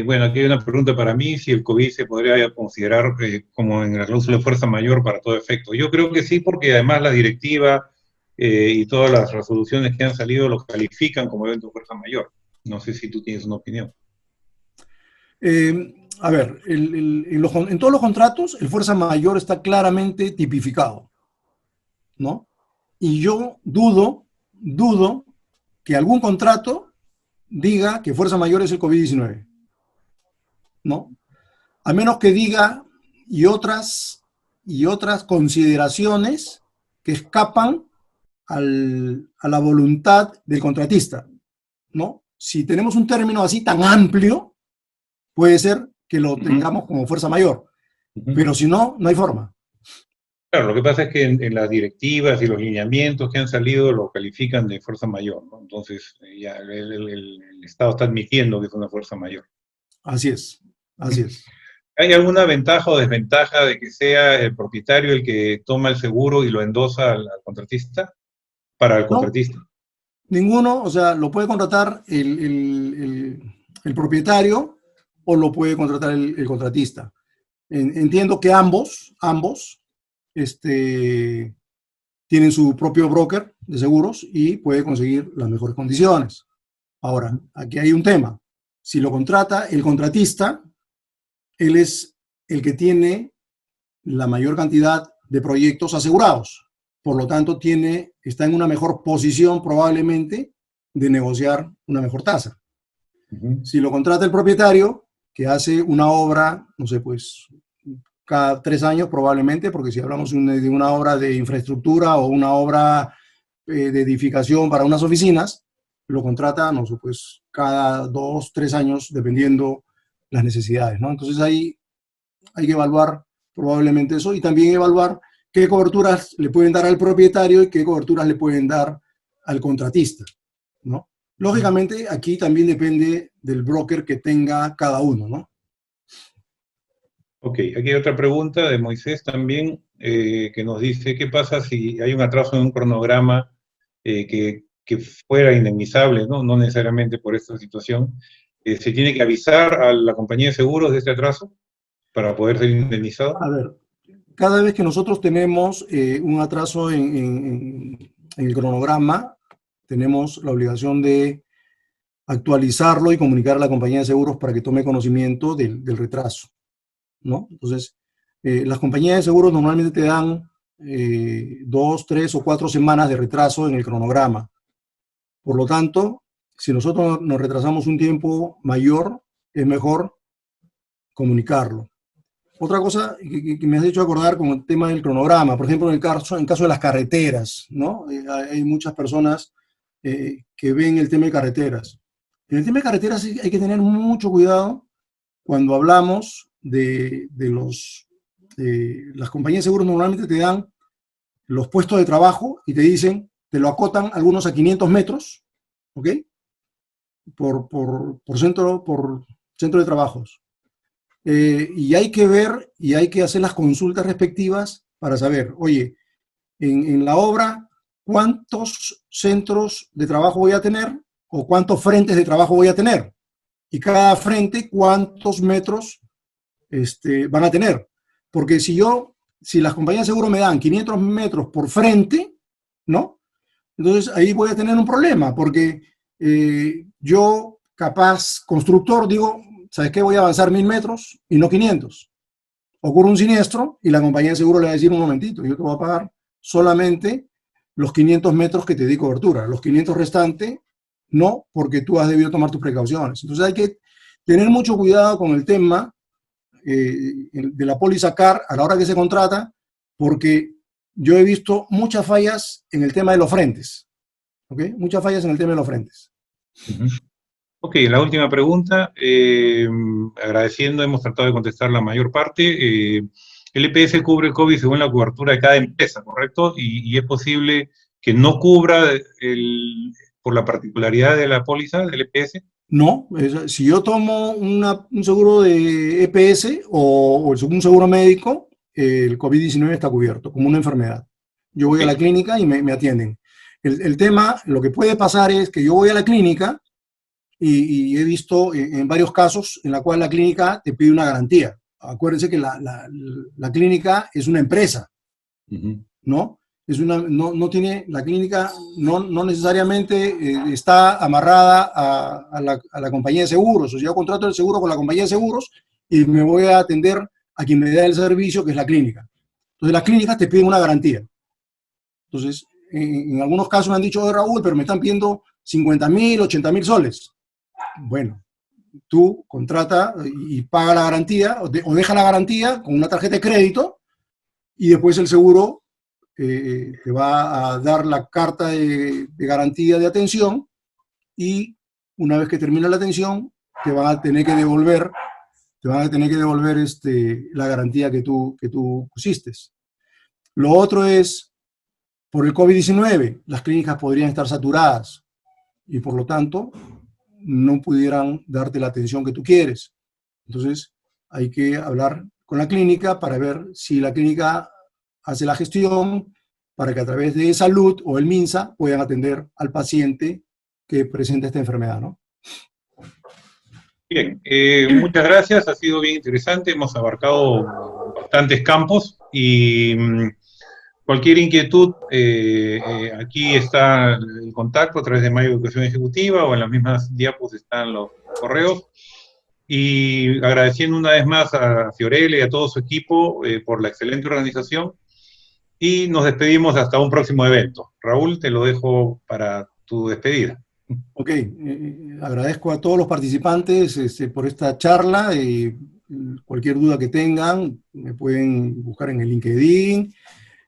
Bueno, aquí hay una pregunta para mí, si el COVID se podría considerar como en la cláusula de fuerza mayor para todo efecto. Yo creo que sí, porque además la directiva y todas las resoluciones que han salido lo califican como evento de fuerza mayor. No sé si tú tienes una opinión. A ver, en todos los contratos el fuerza mayor está claramente tipificado, ¿no? Y yo dudo que algún contrato diga que fuerza mayor es el COVID-19, ¿no? A menos que diga y otras consideraciones que escapan a la voluntad del contratista, ¿no? Si tenemos un término así tan amplio, puede ser que lo tengamos como fuerza mayor, pero si no, no hay forma. Claro, lo que pasa es que en las directivas y los lineamientos que han salido lo califican de fuerza mayor, ¿no? Entonces ya el Estado está admitiendo que es una fuerza mayor. Así es, así es. ¿Hay alguna ventaja o desventaja de que sea el propietario el que toma el seguro y lo endosa al contratista? Para el contratista. No, ninguno, o sea, lo puede contratar el propietario o lo puede contratar el contratista. Entiendo que ambos tienen tienen su propio broker de seguros y puede conseguir las mejores condiciones. Ahora, aquí hay un tema. Si lo contrata el contratista, él es el que tiene la mayor cantidad de proyectos asegurados. Por lo tanto, está en una mejor posición probablemente de negociar una mejor tasa. Si lo contrata el propietario, que hace una obra, no sé, pues cada 3 años probablemente, porque si hablamos de una obra de infraestructura o una obra de edificación para unas oficinas, lo contrata, no sé, pues cada 2, 3 años, dependiendo las necesidades, ¿no? Entonces ahí hay que evaluar probablemente eso y también evaluar qué coberturas le pueden dar al propietario y qué coberturas le pueden dar al contratista, ¿no? Lógicamente, aquí también depende del broker que tenga cada uno, ¿no? Ok, aquí hay otra pregunta de Moisés también, que nos dice, ¿qué pasa si hay un atraso en un cronograma que fuera indemnizable, ¿no? No necesariamente por esta situación? ¿Se tiene que avisar a la compañía de seguros de este atraso para poder ser indemnizado? A ver, cada vez que nosotros tenemos un atraso en el cronograma, tenemos la obligación de actualizarlo y comunicar a la compañía de seguros para que tome conocimiento del retraso, ¿no? Entonces, las compañías de seguros normalmente te dan 2, 3 o 4 semanas de retraso en el cronograma. Por lo tanto, si nosotros nos retrasamos un tiempo mayor, es mejor comunicarlo. Otra cosa que me has hecho acordar con el tema del cronograma, por ejemplo, en caso de las carreteras, ¿no? Hay muchas personas que ven el tema de carreteras. En el tema de carreteras hay que tener mucho cuidado cuando hablamos las compañías de seguros normalmente te dan los puestos de trabajo y te dicen, te lo acotan algunos a 500 metros, ¿ok? Por centro de trabajos. Y hay que ver y hay que hacer las consultas respectivas para saber, oye, en la obra, ¿cuántos centros de trabajo voy a tener o cuántos frentes de trabajo voy a tener? Y cada frente, ¿cuántos metros van a tener? Porque si las compañías de seguro me dan 500 metros por frente, ¿no? Entonces ahí voy a tener un problema, porque yo, capaz constructor, digo, ¿sabes qué? Voy a avanzar 1000 metros y no 500. Ocurre un siniestro y la compañía de seguro le va a decir, un momentito, yo te voy a pagar solamente los 500 metros que te di cobertura. Los 500 restantes, no, porque tú has debido tomar tus precauciones. Entonces hay que tener mucho cuidado con el tema de la póliza CAR a la hora que se contrata, porque yo he visto muchas fallas en el tema de los frentes. ¿Ok? Muchas fallas en el tema de los frentes. Ok, la última pregunta, agradeciendo, hemos tratado de contestar la mayor parte. El EPS cubre el COVID según la cobertura de cada empresa, ¿correcto? Y es posible que no cubra por la particularidad de la póliza del EPS. No, si yo tomo un seguro de EPS o un seguro médico, el COVID-19 está cubierto como una enfermedad. Yo voy a la clínica y me atienden. El tema, lo que puede pasar es que yo voy a la clínica y he visto en varios casos en la cual la clínica te pide una garantía. Acuérdense que la clínica es una empresa, ¿no? La clínica no necesariamente está amarrada a la compañía de seguros. O sea, yo contrato el seguro con la compañía de seguros y me voy a atender a quien me da el servicio, que es la clínica. Entonces, las clínicas te piden una garantía. Entonces, en algunos casos me han dicho, Raúl, pero me están pidiendo 50.000, 80.000 soles. Bueno, tú contrata y paga la garantía o deja la garantía con una tarjeta de crédito y después el seguro te va a dar la carta de garantía de atención y una vez que termina la atención te van a tener que devolver la garantía que tú pusiste. Lo otro es, por el COVID-19, las clínicas podrían estar saturadas y por lo tanto no pudieran darte la atención que tú quieres. Entonces hay que hablar con la clínica para ver si la clínica hace la gestión para que a través de salud o el MINSA puedan atender al paciente que presenta esta enfermedad, ¿no? Bien, muchas gracias, ha sido bien interesante, hemos abarcado bastantes campos y Cualquier inquietud, aquí está el contacto a través de Mayo Educación Ejecutiva, o en las mismas diapos están los correos. Y agradeciendo una vez más a Fiorella y a todo su equipo por la excelente organización. Y nos despedimos hasta un próximo evento. Raúl, te lo dejo para tu despedida. Ok, agradezco a todos los participantes por esta charla. Cualquier duda que tengan, me pueden buscar en el LinkedIn,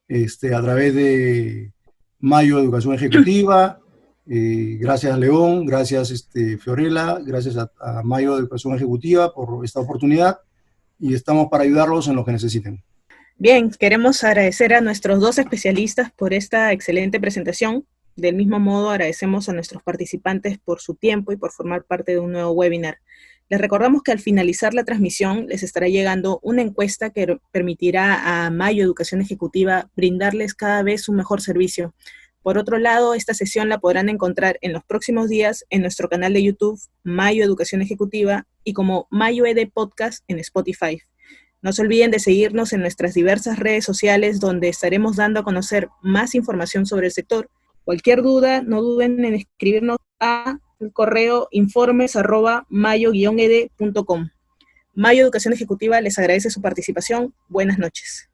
a través de Mayo Educación Ejecutiva. Gracias, León, gracias, Fiorella, gracias a Mayo Educación Ejecutiva por esta oportunidad, y estamos para ayudarlos en lo que necesiten. Bien, queremos agradecer a nuestros dos especialistas por esta excelente presentación. Del mismo modo, agradecemos a nuestros participantes por su tiempo y por formar parte de un nuevo webinar. Les recordamos que al finalizar la transmisión les estará llegando una encuesta que permitirá a Mayo Educación Ejecutiva brindarles cada vez un mejor servicio. Por otro lado, esta sesión la podrán encontrar en los próximos días en nuestro canal de YouTube, Mayo Educación Ejecutiva, y como Mayo ED Podcast en Spotify. No se olviden de seguirnos en nuestras diversas redes sociales, donde estaremos dando a conocer más información sobre el sector. Cualquier duda, no duden en escribirnos al correo informes@mayo-ed.com. Mayo Educación Ejecutiva les agradece su participación. Buenas noches.